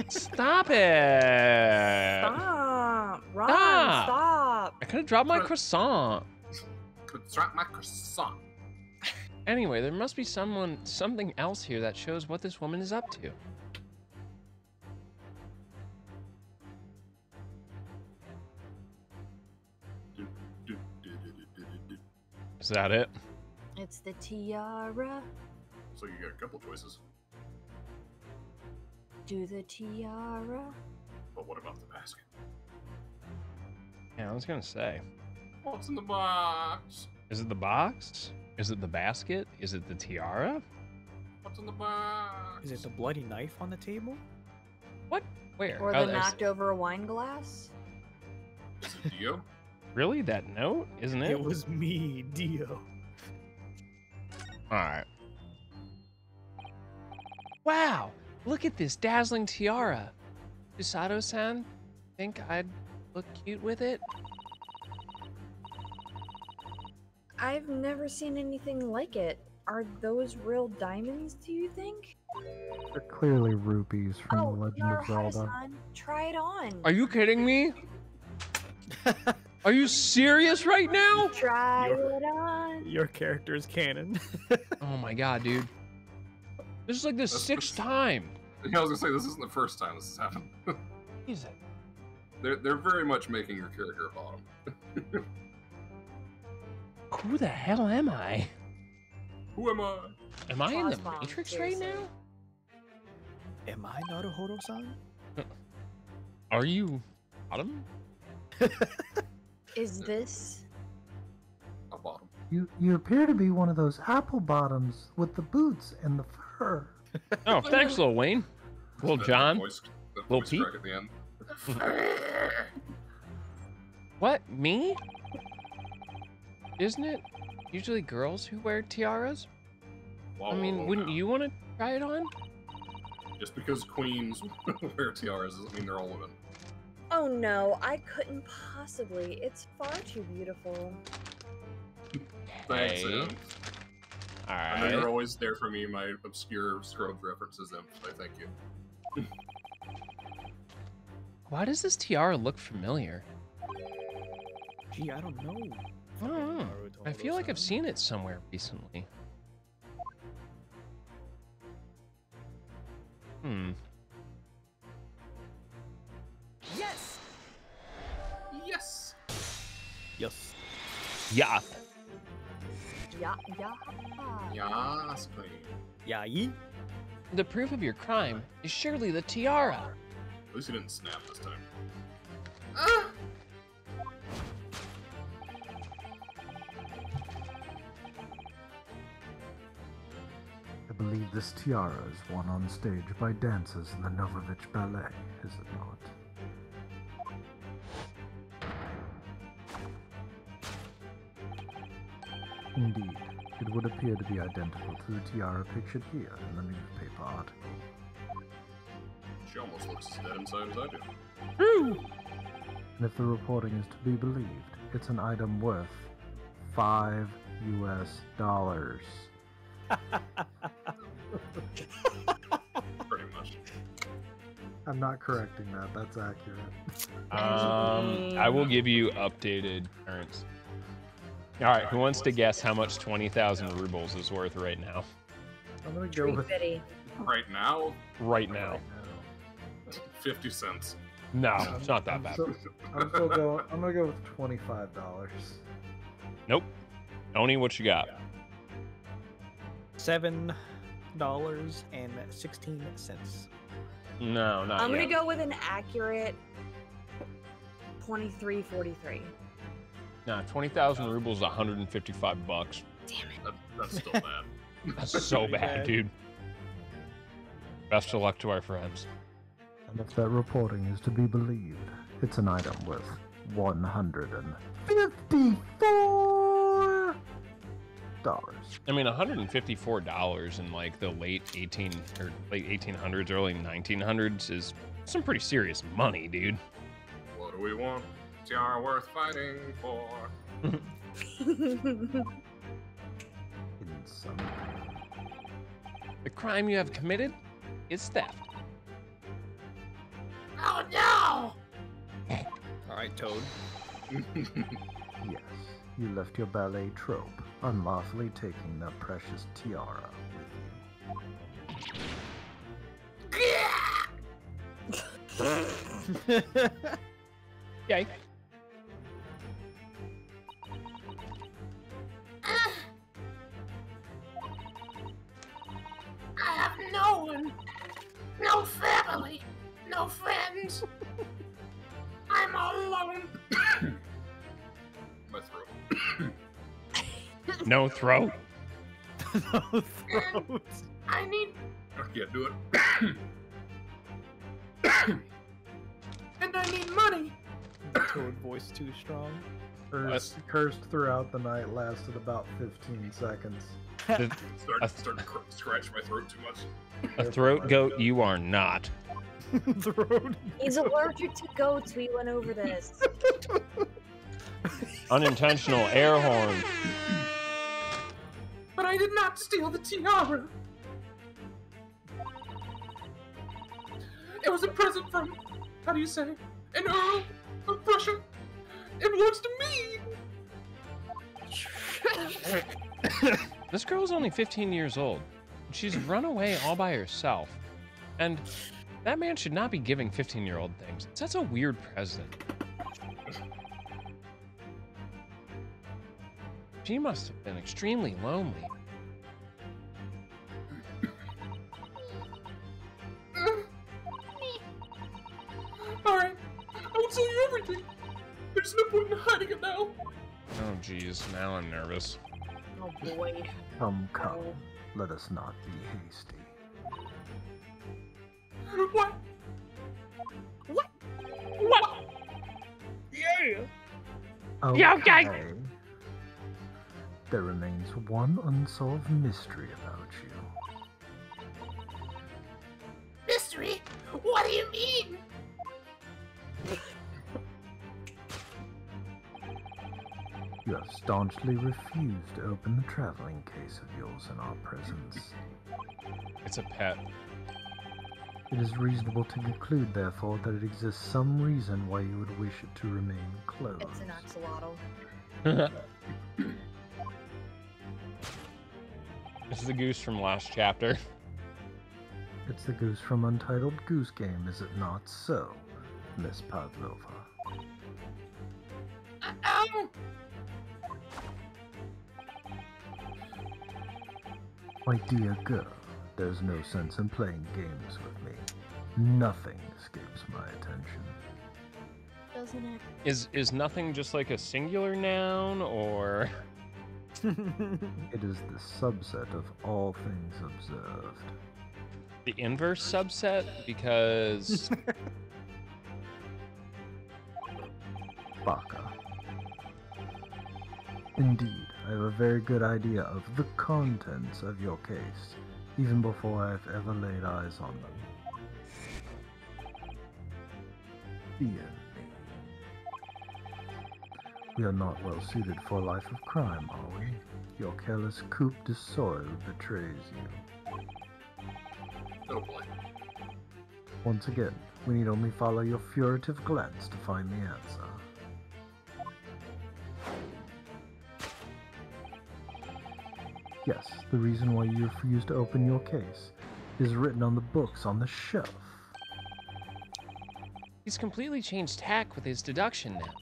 Stop it! Stop! Ron, Stop! stop! I could have dropped my croissant. Could drop my croissant. Anyway, there must be something else here that shows what this woman is up to. Is that it? It's the tiara. So you got a couple choices. Do the tiara. But what about the basket? Yeah, I was gonna say. What's in the box? Is it the box? Is it the basket? Is it the tiara? What's in the box? Is it the bloody knife on the table? What? Where? Or Oh, the there's- knocked over wine glass? Is it Dio? Really? That note? Isn't it? It was me, Dio. Alright. Wow! Look at this dazzling tiara! Usato-san, think I'd look cute with it? I've never seen anything like it. Are those real diamonds, do you think? They're clearly rupees from Oh, the Legend of Zelda. Naruhodo-san, try it on. Are you kidding me? Are you serious right now? Try it on. Your character is canon. Oh my god, dude. This is like the sixth time. Yeah, I was gonna say, this isn't the first time this has happened. Is it? They're very much making your character a bottom. Who the hell am I? Who am I? Am I in the Boss-bomb, Matrix right seriously. now? Am I Naruhodo-san? Are you Autumn? Is this? A bottom. You appear to be one of those apple bottoms with the boots and the fur. Oh, thanks, Lil Wayne. Lil John. That Lil voice Pete? crack at the end. What? Me? Isn't it usually girls who wear tiaras? Whoa, I mean, whoa, wouldn't now. you want to try it on? Just because queens wear tiaras doesn't mean they're all women. Oh no, I couldn't possibly. It's far too beautiful. Thanks, Hey. Em. I know Alright. you're always there for me, my obscure Scrubs references, Em. So thank you. Why does this tiara look familiar? Gee, I don't know. I don't know. I feel like I've Naruhodo-san. seen it somewhere recently. Yes! Yes! Yes. Yeah. Yeah. Yes, queen. Yai? The proof of your crime is surely the tiara. At least he didn't snap this time. I believe this tiara is worn on stage by dancers in the Novovich Ballet, is it not? Indeed, it would appear to be identical to the tiara pictured here in the newspaper article. She almost looks as dead inside as I do. And if the reporting is to be believed, it's an item worth $5 US. Pretty much. I'm not correcting that. That's accurate. I will give you updated currents. All right, who wants to guess how much 20,000 rubles is worth right now? I'm gonna go with Right now, Right now. 50 cents. No, it's not that bad. I'm gonna go with $25. Nope. Tony, what you got? $7.16. No, not I'm yet. gonna go with an accurate 23.43. Nah, 20,000 rubles is 155 bucks. Damn it. That's still bad. That's so bad, dude. Best of luck to our friends. And if that reporting is to be believed, it's an item worth $154. I mean, $154 in like the late 1800s, early 1900s is some pretty serious money, dude. What do we want? Tiara worth fighting for. The crime you have committed is theft. Oh no! All right, Toad. Yes, you left your ballet troupe, unlawfully taking the precious tiara with you. Yay. I have no one, no family, no friends. I'm all alone. My throat. No throat? No throat. I need, Yeah, do it. and I need money. Toad voice too strong. Cursed throughout the night lasted about 15 seconds. Starting to scratch my throat too much. A throat goat you are not. Throat. He's allergic to goats. We went over this. Unintentional air horn. But I did not steal the tiara. It was a present from, how do you say, an Earl of Prussia. It belongs to me. This girl's only 15 years old. She's run away all by herself. And that man should not be giving 15-year-old things. That's a weird precedent. She must have been extremely lonely. Alright, I will tell you everything. There's no point in hiding it now. Oh, geez. Now I'm nervous. Oh boy. Come, let us not be hasty. What? What? What? Yeah. Okay. Yeah, okay. There remains one unsolved mystery about you. Mystery? What do you mean? You have staunchly refused to open the traveling case of yours in our presence. It's a pet. It is reasonable to conclude, therefore, that it exists some reason why you would wish it to remain closed. It's an axolotl. This is the goose from last chapter. It's the goose from Untitled Goose Game, is it not so, Miss Pavlova? Ow! My dear girl, there's no sense in playing games with me. Nothing escapes my attention. Doesn't it? Is nothing just like a singular noun, or? It is the subset of all things observed. The inverse subset? Because... Baka. Indeed, I have a very good idea of the contents of your case, even before I've ever laid eyes on them. fear me. We are not well suited for a life of crime, are we? Your careless coup de soil betrays you. Oh boy. Once again, we need only follow your furtive glance to find the answer. Yes, the reason why you refuse to open your case is written on the books on the shelf. He's completely changed tack with his deduction now.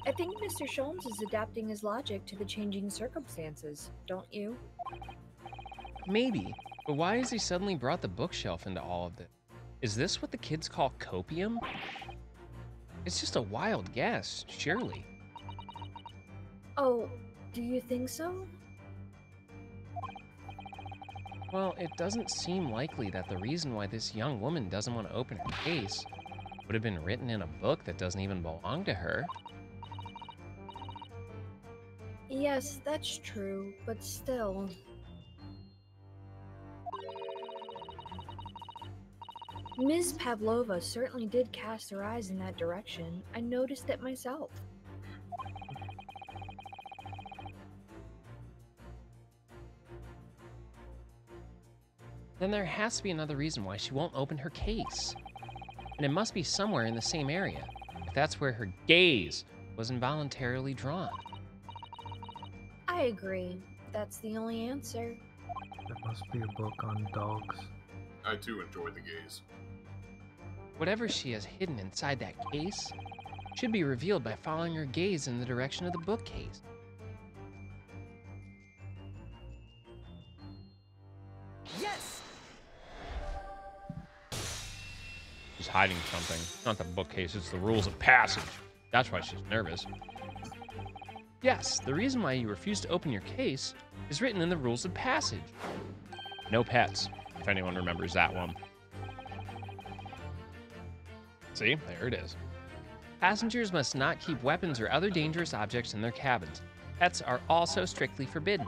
I think Mr. Sholmes is adapting his logic to the changing circumstances, don't you? Maybe, but why has he suddenly brought the bookshelf into all of this? Is this what the kids call copium? It's just a wild guess, surely. Oh, do you think so? Well, it doesn't seem likely that the reason why this young woman doesn't want to open her case would have been written in a book that doesn't even belong to her. Yes, that's true, but still. Ms. Pavlova certainly did cast her eyes in that direction. I noticed it myself. Then there has to be another reason why she won't open her case. And it must be somewhere in the same area, if that's where her gaze was involuntarily drawn. I agree. That's the only answer. There must be a book on dogs. I too enjoyed the gaze. Whatever she has hidden inside that case should be revealed by following her gaze in the direction of the bookcase. Yes! She's hiding something. It's not the bookcase, it's the rules of passage. That's why she's nervous. Yes, the reason why you refuse to open your case is written in the rules of passage. No pets, if anyone remembers that one. See, there it is. Passengers must not keep weapons or other dangerous objects in their cabins. Pets are also strictly forbidden.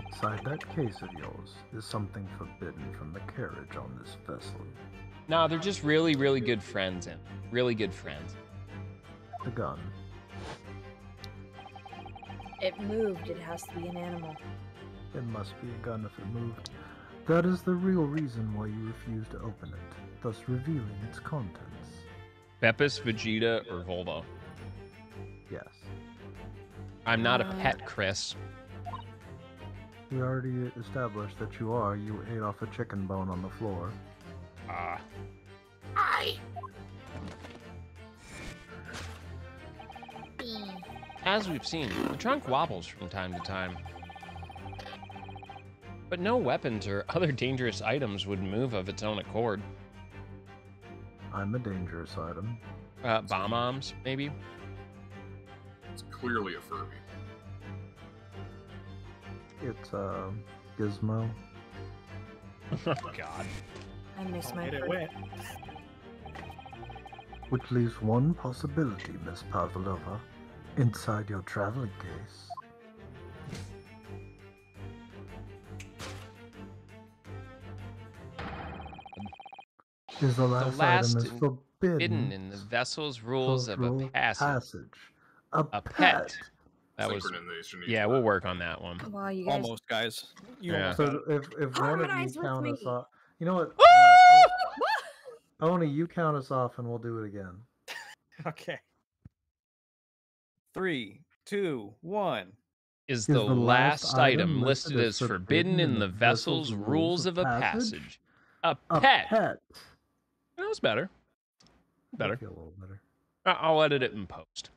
Inside that case of yours is something forbidden from the carriage on this vessel. No, they're just really, really good friends, and really good friends. The gun. It moved. It has to be an animal. It must be a gun if it moved. That is the real reason why you refuse to open it, thus revealing its contents. Beppis, Vegeta, or Volvo? Yes. I'm not a pet, Chris. We already established that you are. You ate off a chicken bone on the floor. Ah. As we've seen, the trunk wobbles from time to time. But no weapons or other dangerous items would move of its own accord. I'm a dangerous item. Bomb bombs, maybe? It's clearly a Furby. It's Gizmo. Oh, God. I miss my Get it bird. wet. Which leaves one possibility, Miss Pavlova, inside your traveling case. Is the last item is forbidden in the vessel's rules of a passage. A pet. That was, Synchronization needs yeah, we'll work on that one. Wow, you guys. Almost, guys. You Yeah. almost got So it. if one of you Harmonize with count us me. off, you know what? Only you count us off, and we'll do it again. Okay. 3, 2, 1. Is the last item listed as forbidden in the vessel's rules of a passage? A pet. That was better. I Better. feel a little better. I'll edit it in post.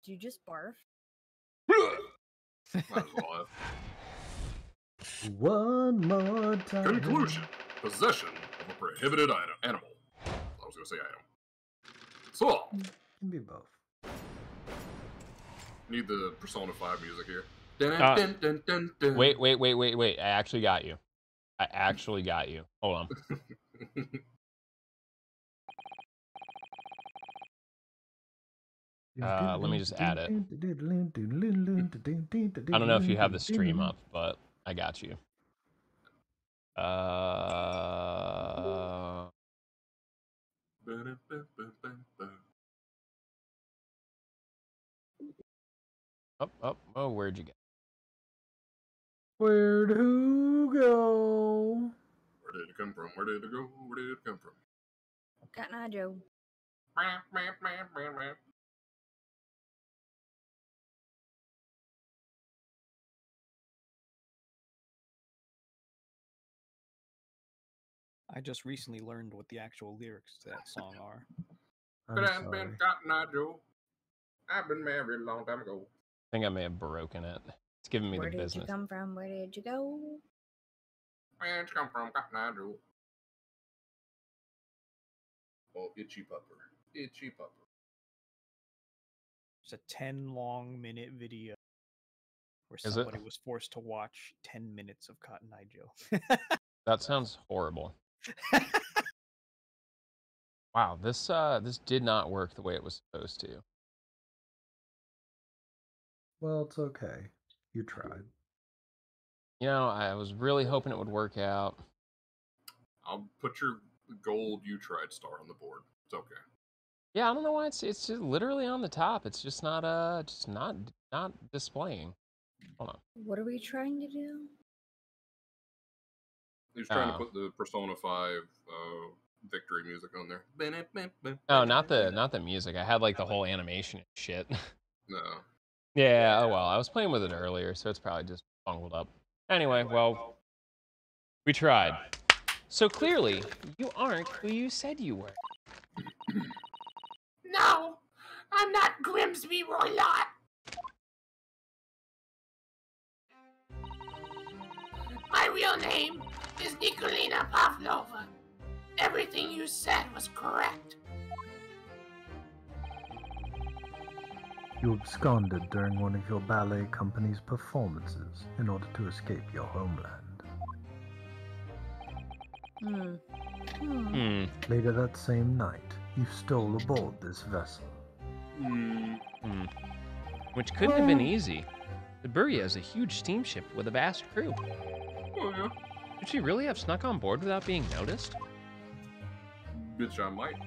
Did you just barf? Might as well have. One more time. Conclusion. Possession of a prohibited animal. I was going to say item. So, Can be both. need the Persona 5 music here. Wait. I actually got you. Hold on. Let me just add it. I don't know if you have the stream up, but I got you. Oh, where'd you go? Where'd who go? Where did it come from? Where did it go? Where did it come from? Cotton Eye Joe. I just recently learned what the actual lyrics to that song are. I'm But I've sorry. been Cotton Eye Joe. I've been married a long time ago. I think I may have broken it. It's giving me Where the did business. you come from? Where did you go? Where did you come from, Cotton Eye Joe? Oh, itchy pupper. Itchy pupper. It's a 10-minute video where Is somebody it? was forced to watch 10 minutes of Cotton Eye Joe. That sounds horrible. Wow, this did not work the way it was supposed to. Well, it's okay. You tried. You know, I was really hoping it would work out. I'll put your gold you tried star on the board. It's okay. Yeah, I don't know why it's just literally on the top. It's just not not displaying. Hold on. What are we trying to do? He's trying to put the Persona 5 victory music on there. Oh, not the music. I had like the whole animation and shit. No. Yeah, oh well. I was playing with it earlier, so it's probably just bungled up. Anyway, well, we tried. So clearly, you aren't who you said you were. No, I'm not Grimsby Roylott. My real name is Nikolina Pavlova. Everything you said was correct. You absconded during one of your ballet company's performances in order to escape your homeland. Later that same night, you stole aboard this vessel. Which couldn't have been easy. The Buria is a huge steamship with a vast crew. Oh, yeah. Did she really have snuck on board without being noticed? Bitch, I might.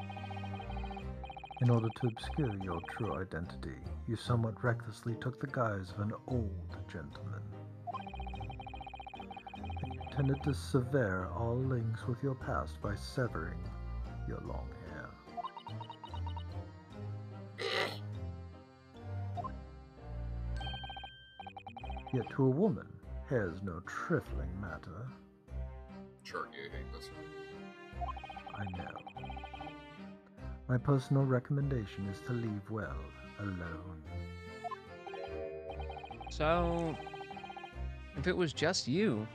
In order to obscure your true identity, you somewhat recklessly took the guise of an old gentleman. And you intended to sever all links with your past by severing your long hair. Yet to a woman, hair is no trifling matter. Sharky, I hate this. I know. My personal recommendation is to leave well alone. So, if it was just you,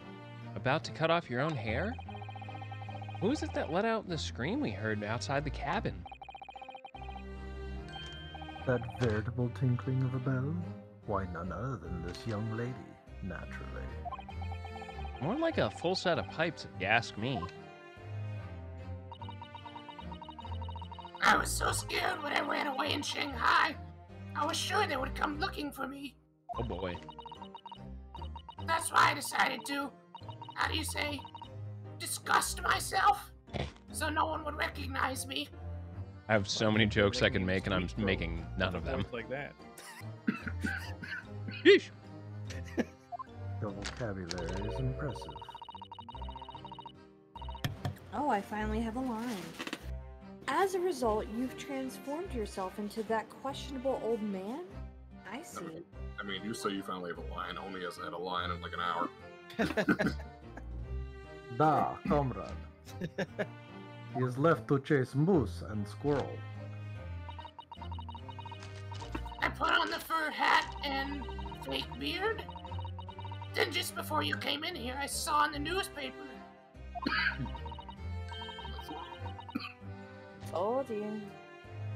about to cut off your own hair, who was it that let out the scream we heard outside the cabin? That veritable tinkling of a bell? Why, none other than this young lady, naturally. More like a full set of pipes, if you ask me. I was so scared when I ran away in Shanghai. I was sure they would come looking for me. Oh boy. That's why I decided to, how do you say, disgust myself? So no one would recognize me. I have so many jokes I can make, and I'm making none of them. Like that. Yeesh. Your vocabulary is impressive. Oh, I finally have a line. As a result, you've transformed yourself into that questionable old man? I see. I mean, you say you finally have a line. Only hasn't had a line in like an hour. Da, comrade. He is left to chase moose and squirrel. I put on the fur hat and fake beard. Then just before you came in here, I saw in the newspaper. Told you.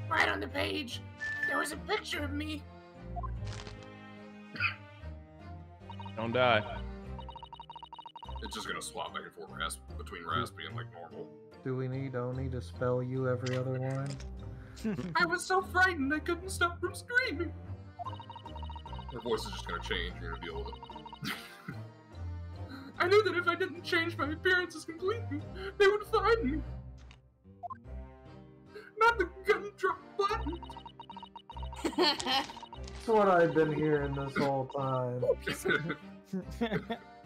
Right on the page, there was a picture of me. Don't die. It's just gonna swap back and forth between raspy and like normal. Do we need Oni to spell you every other line? I was so frightened I couldn't stop from screaming. Her voice is just gonna change. You're gonna deal with it. I knew that if I didn't change my appearances completely, they would find me. Not the gumdrop button. That's what I've been hearing this whole time.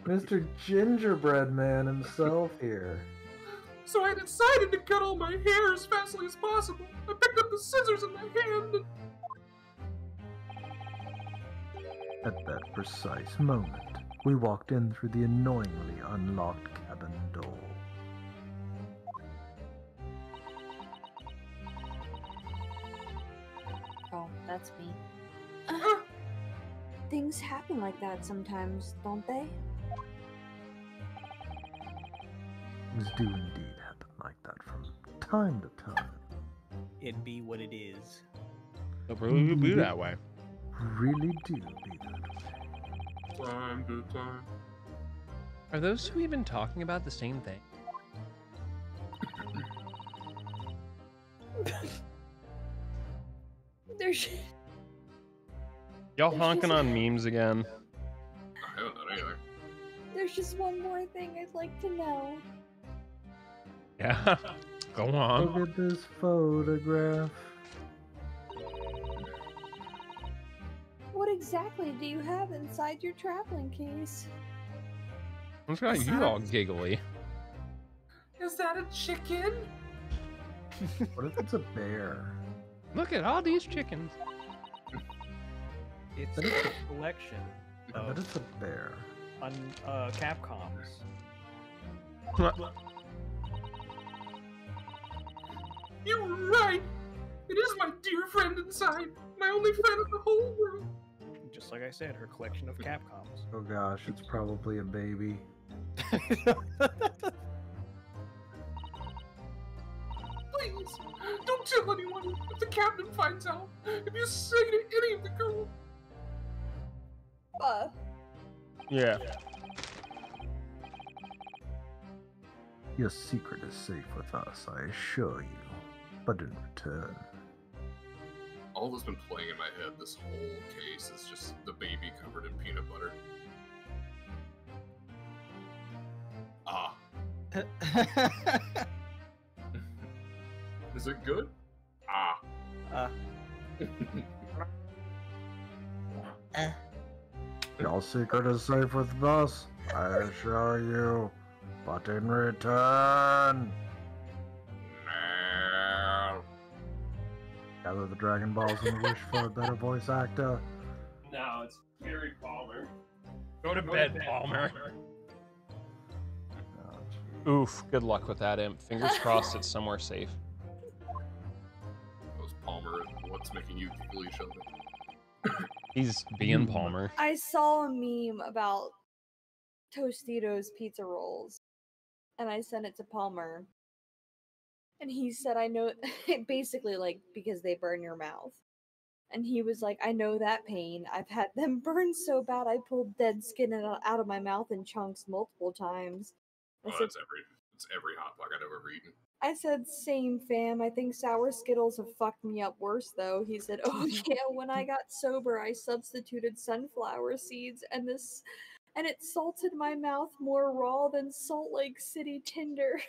Mr. Gingerbread Man himself here. So I decided to cut all my hair as fastly as possible. I picked up the scissors in my hand and... At that precise moment, we walked in through the annoyingly unlocked cabin door. Oh, that's me. Things happen like that sometimes, don't they? Things do indeed happen like that from time to time. It be what it is. It really be that way. Really do be that way. Time to time. Are those two even talking about the same thing? There's... Y'all honking on memes again? I haven't done anything. There's just one more thing I'd like to know. Yeah. Go on. Look at this photograph. What exactly do you have inside your traveling case? What's got you all giggly? Is that a chicken? What if it's a bear? Look at all these chickens. It's a collection I bet of it's a bear. Capcoms. You're right. It is my dear friend inside. My only friend in the whole world. Just like I said, her collection of Capcoms. Oh gosh, it's probably a baby. Please, don't tell anyone. If the captain finds out, if you say to any of the girls. Yeah. Your secret is safe with us, I assure you. But in return, All that's been playing in my head this whole case is just the baby covered in peanut butter. Ah. Is it good? Ah. your secret is safe with us, I assure you. But in return, No. gather the Dragon Balls and wish for a better voice actor. No, it's Gary Palmer. Go to bed, Palmer. Oh, gee. Oof, good luck with that, Imp. Fingers crossed it's somewhere safe. That was Palmer. What's making you giggly, Sheldon? He's being Palmer. I saw a meme about Tostitos pizza rolls, and I sent it to Palmer. And he said, I know, basically, like, because they burn your mouth. And he was like, I know that pain. I've had them burn so bad I pulled dead skin out of my mouth in chunks multiple times. Well, that's every Hot Pocket I've ever eaten. I said, same fam. I think sour Skittles have fucked me up worse, though. He said, oh yeah, when I got sober, I substituted sunflower seeds, and it salted my mouth more raw than Salt Lake City Tinder.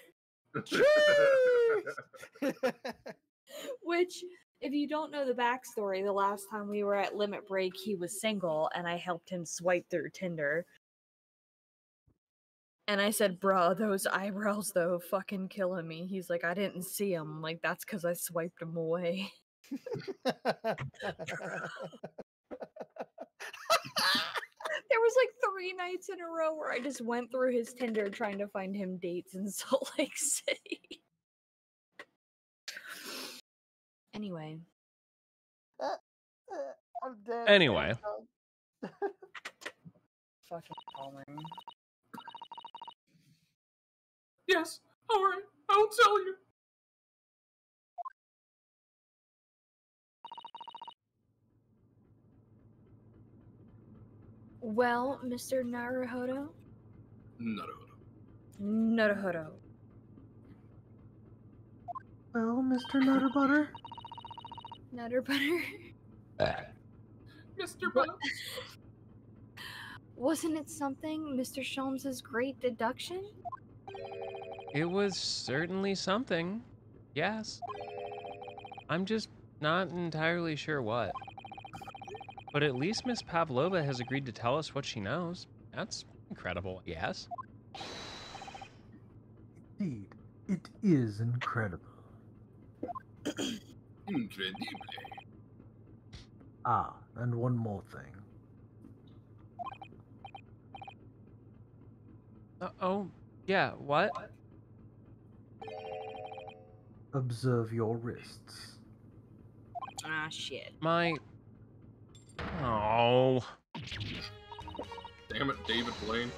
Which, if you don't know the backstory, the last time we were at Limit Break, he was single, and I helped him swipe through Tinder. And I said, bruh, those eyebrows, though, fucking killing me. He's like, I didn't see them. Like, that's because I swiped them away. There was like 3 nights in a row where I just went through his Tinder trying to find him dates in Salt Lake City. Anyway. I'm dead. Anyway. Fucking Palmer. Yes, alright, I'll tell you. Well, Mr. Naruhodo? Naruhodo. Well, Mr. Nutterbutter? Nutterbutter? Mr. Butter. Wasn't it something Mr. Sholmes's great deduction? It was certainly something. Yes. I'm just not entirely sure what. But at least Miss Pavlova has agreed to tell us what she knows. That's incredible, yes. Indeed, it is incredible. Incredible. Ah, and one more thing. Oh, yeah, what? Observe your wrists. Ah, shit. My... Oh. Damn it, David Blaine.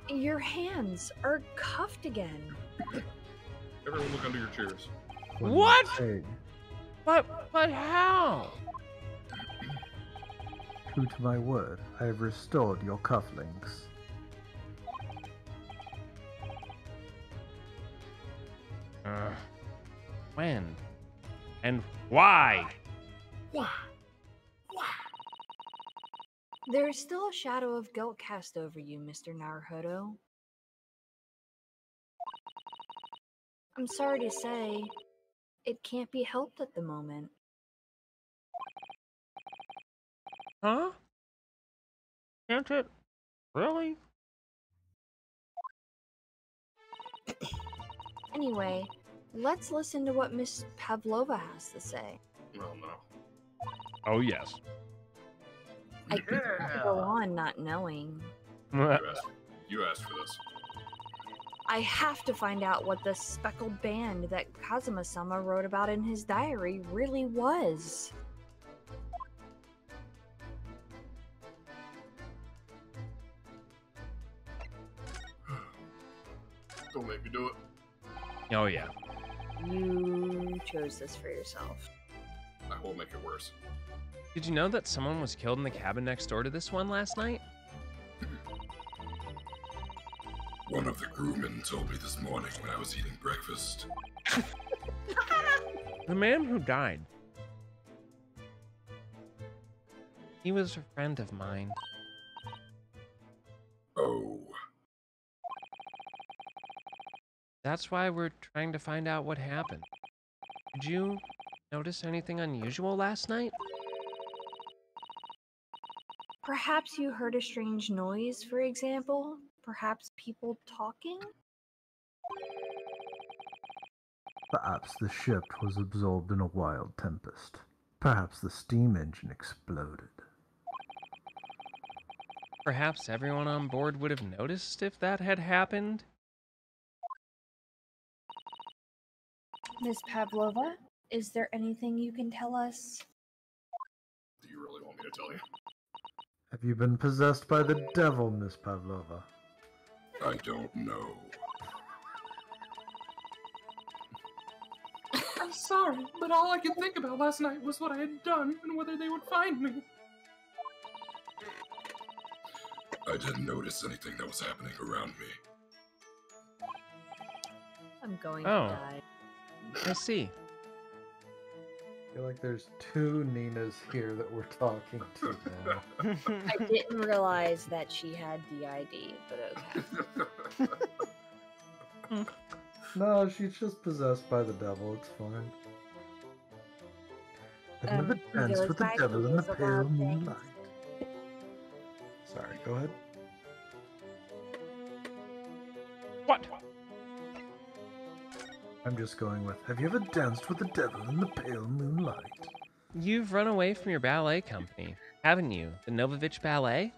Your hands are cuffed again. Everyone look under your chairs. What? Hey, But how? true to my word, I have restored your cufflinks. When? And why? Why? Why? There's still a shadow of guilt cast over you, Mr. Naruhodo. I'm sorry to say, it can't be helped at the moment. Huh? Can't it? Really? Anyway, let's listen to what Miss Pavlova has to say. Oh no. Oh, yes. I can't go on not knowing. You asked for this. I have to find out what the speckled band that Kazuma-sama wrote about in his diary really was. Don't make me do it. Oh, yeah. You chose this for yourself. I will make it worse. Did you know that someone was killed in the cabin next door to this one last night? One of the crewmen told me this morning when I was eating breakfast. The man who died. He was a friend of mine. Oh. That's why we're trying to find out what happened. Did you notice anything unusual last night? Perhaps you heard a strange noise, for example? Perhaps people talking? Perhaps the ship was absorbed in a wild tempest. Perhaps the steam engine exploded. Perhaps everyone on board would have noticed if that had happened? Miss Pavlova, is there anything you can tell us? Do you really want me to tell you? Have you been possessed by the devil, Miss Pavlova? I don't know. I'm sorry, but all I could think about last night was what I had done and whether they would find me. I didn't notice anything that was happening around me. I'm going to Oh. die. I see. I feel like there's two Ninas here that we're talking to now. I didn't realize that she had DID, but okay. No, she's just possessed by the devil. It's fine. I've never danced goes with the back devil to in the those pale wild things. moonlight. Sorry, go ahead. What? I'm just going with, have you ever danced with the devil in the pale moonlight? You've run away from your ballet company, haven't you? The Novovich Ballet?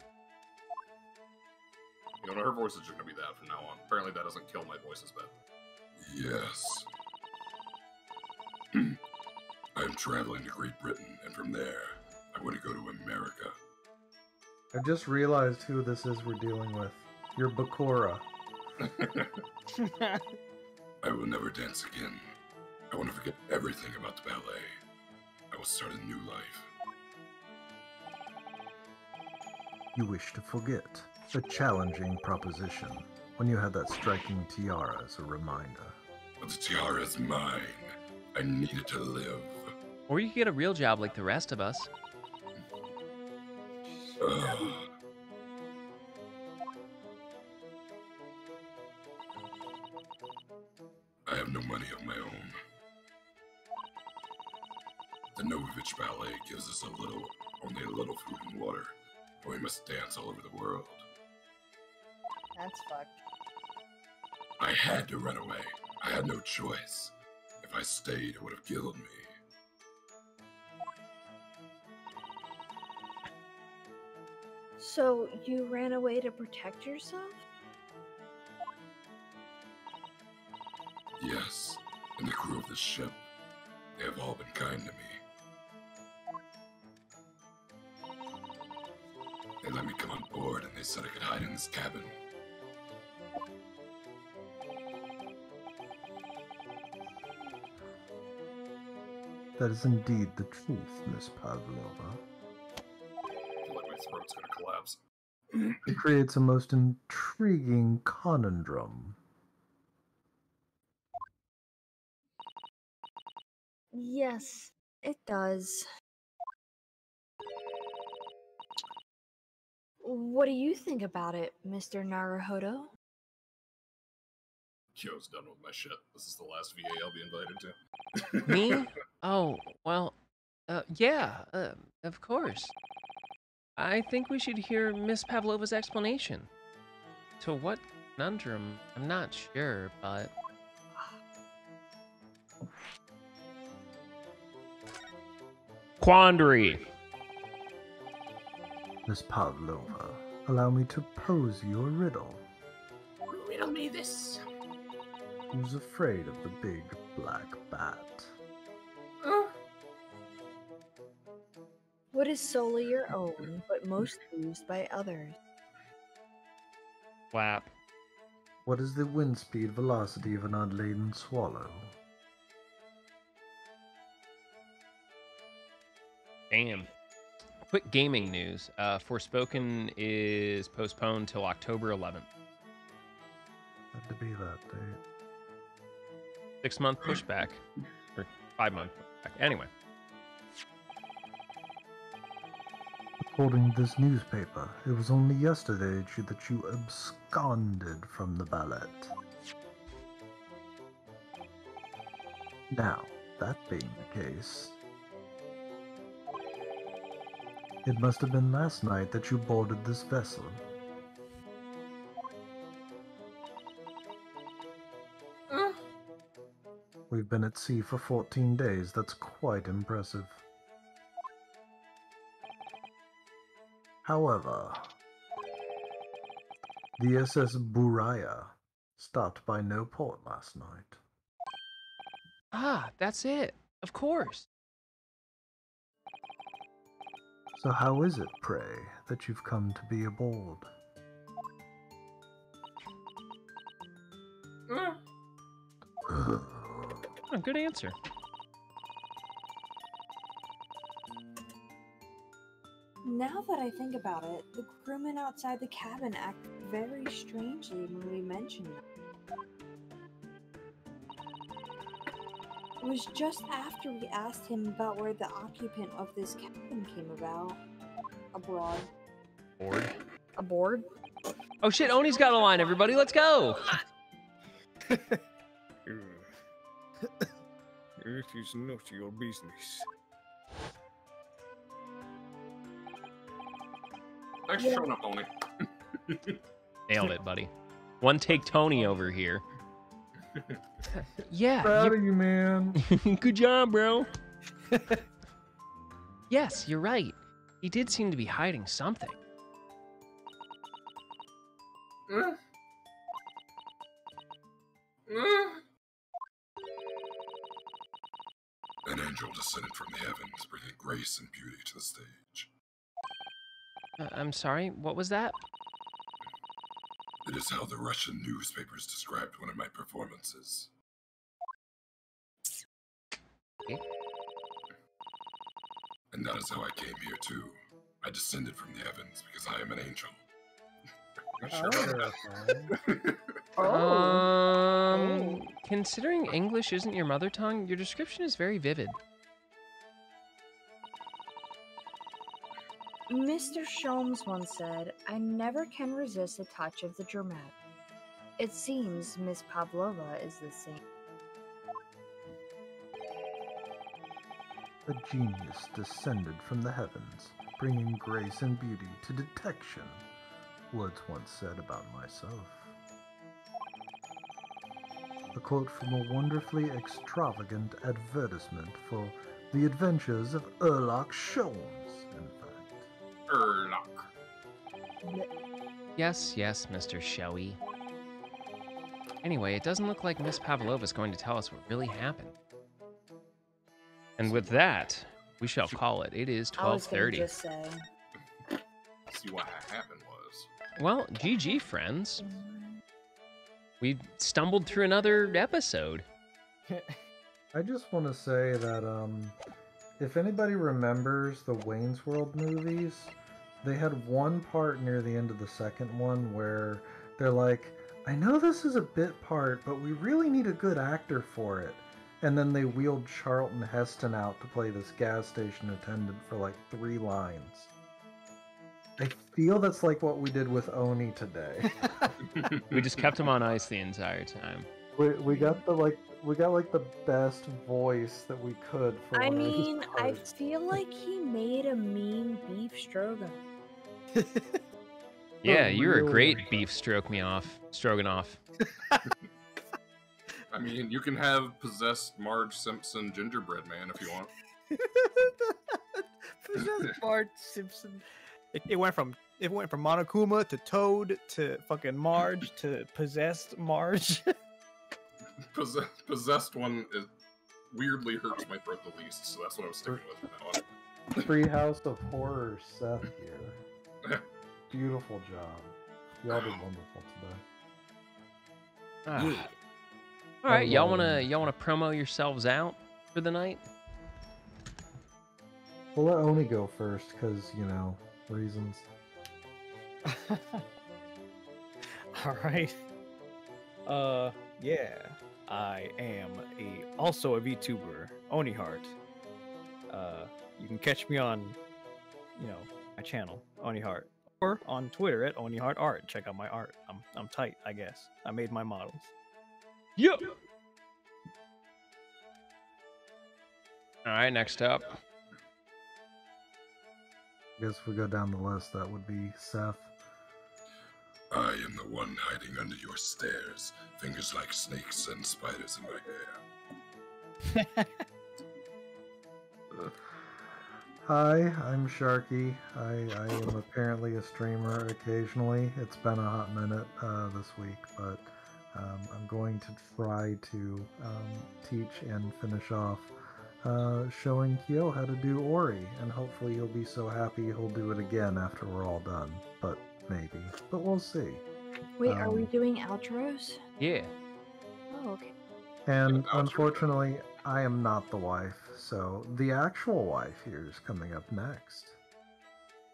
You know, her voice is just gonna be that from now on. Apparently that doesn't kill my voice as bad. Yes. I'm traveling to Great Britain, and from there, I want to go to America. I just realized who this is we're dealing with. You're Bakura. I will never dance again. I want to forget everything about the ballet. I will start a new life. You wish to forget. A challenging proposition, when you had that striking tiara as a reminder. But the tiara is mine. I need it to live. Or you could get a real job like the rest of us. I have no money of my own. The Novovich Ballet gives us only a little food and water, and we must dance all over the world. That's fucked. I had to run away. I had no choice. If I stayed, it would have killed me. So you ran away to protect yourself? Yes, and the crew of this ship, they have all been kind to me. They let me come on board and they said I could hide in this cabin. That is indeed the truth, Miss Pavlova. I feel like my throat's gonna collapse. It creates a most intriguing conundrum. Yes, it does. What do you think about it, Mr. Naruhodo? Kyo's done with my shit. This is the last VA I'll be invited to. Me? Oh, well, yeah, of course. I think we should hear Miss Pavlova's explanation. To what conundrum? I'm not sure, but... Quandary. Miss Pavlova, allow me to pose you a riddle. Riddle me this. Who's afraid of the big black bat? What is solely your own, but most used by others? Flap. What is the wind speed velocity of an unladen swallow? Damn. Quick gaming news. Forspoken is postponed till October 11th. Had to be that date. 6-month pushback. Or 5-month pushback. Anyway. According to this newspaper, it was only yesterday that you absconded from the ballet. Now, that being the case, it must have been last night that you boarded this vessel. We've been at sea for 14 days. That's quite impressive. However, the SS Buraya stopped by no port last night. Ah, that's it. Of course. So how is it, pray, that you've come to be aboard? Oh, good answer. Now that I think about it, the crewmen outside the cabin acted very strangely when we mentioned it. It was just after we asked him about where the occupant of this cabin came about. Abroad. Board. Aboard? Oh shit, Oni's got a line, everybody. Let's go. It is not your business. Thanks for showing up, Tony. Nailed it, buddy. One take Tony over here. Yeah. Proud of you, man. Good job, bro. Yes, you're right. He did seem to be hiding something. An angel descended from the heavens, bringing grace and beauty to the stage. I'm sorry, what was that? It is how the Russian newspapers described one of my performances. Okay. And that is how I came here too. I descended from the heavens because I am an angel. Considering English isn't your mother tongue, your description is very vivid. Mr. Sholmes once said, I never can resist the touch of the dramatic. It seems Miss Pavlova is the same. A genius descended from the heavens, bringing grace and beauty to detection, Woods once said about myself. A quote from a wonderfully extravagant advertisement for the adventures of Sherlock Sholmes, in fact. Sherlock. Yes, Mr. Showy. Anyway, it doesn't look like Miss Pavlova is going to tell us what really happened. And with that, we shall call it. It is 12:30. I was gonna just say. See what happened was. Well, GG, friends. We stumbled through another episode. I just want to say that if anybody remembers the Wayne's World movies, they had one part near the end of the second one where they're like, I know this is a bit part, but we really need a good actor for it. And then they wheeled Charlton Heston out to play this gas station attendant for like 3 lines. I feel that's like what we did with Oni today. We just kept him on ice the entire time. We got the best voice that we could for I one of his mean, I parts. feel like he made a mean beef stroganoff. Yeah, you're a really great beef stroganoff. I mean, you can have possessed Marge Simpson gingerbread man if you want. Possessed Marge Simpson. It went from Monokuma to Toad to fucking Marge to possessed Marge. Possessed one is weirdly hurts my throat the least, so that's what I was sticking with from now on. Treehouse of Horror Seth here. Beautiful job. Y'all did wonderful today. Ah. All right, y'all wanna promo yourselves out for the night? We'll let Oni go first, because, reasons. All right. Yeah. I am also a VTuber, Oni Heart. You can catch me on, my channel, Oni Heart, or on Twitter at Oni Heart Art. Check out my art. I'm tight, I guess. I made my models. Yep. All right, next up. I guess if we go down the list, that would be Seth. I am the one hiding under your stairs, fingers like snakes and spiders in my hair. Hi, I'm Sharky. I am apparently a streamer occasionally. It's been a hot minute this week, but I'm going to try to teach and finish off showing Kyo how to do Ori, and hopefully he'll be so happy he'll do it again after we're all done. But maybe. But we'll see. Wait, are we doing outros? Yeah. Oh, okay. And unfortunately, I am not the wife, so the actual wife here is coming up next.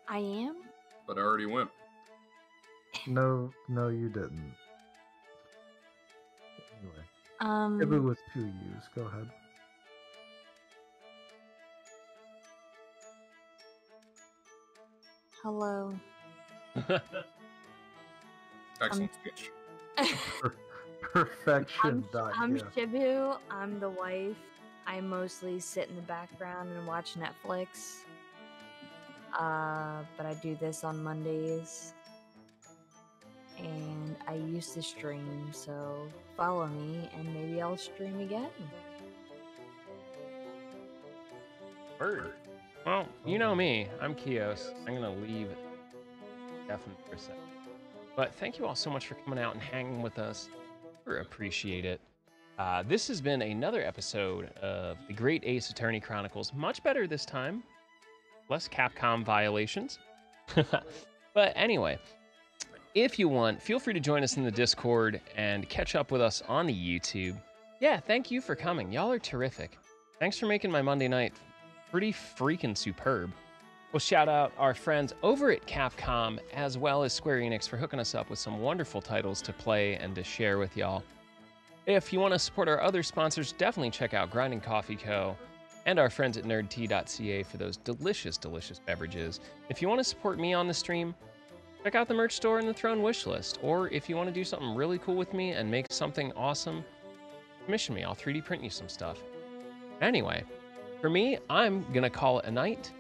I am? But I already went. No, you didn't. Anyway. Ibu with 2 U's. Go ahead. Hello. Excellent speech. Perfection. I'm Shibu. I'm the wife. I mostly sit in the background and watch Netflix. But I do this on Mondays. And I used to stream, so follow me and maybe I'll stream again. Bird. Well, you know me. I'm Kyos. I'm gonna leave definitely for a second. But thank you all so much for coming out and hanging with us. We appreciate it. This has been another episode of the Great Ace Attorney Chronicles. Much better this time. Less Capcom violations. But anyway, if you want, feel free to join us in the Discord and catch up with us on the YouTube. Yeah, thank you for coming. Y'all are terrific. Thanks for making my Monday night pretty freaking superb. We'll shout out our friends over at Capcom as well as Square Enix for hooking us up with some wonderful titles to play and to share with y'all. If you want to support our other sponsors, definitely check out Grinding Coffee Co. and our friends at nerdtea.ca for those delicious, delicious beverages. If you want to support me on the stream, check out the merch store and the Throne wish list. Or if you want to do something really cool with me and make something awesome, commission me. I'll 3D print you some stuff. Anyway, for me, I'm going to call it a night.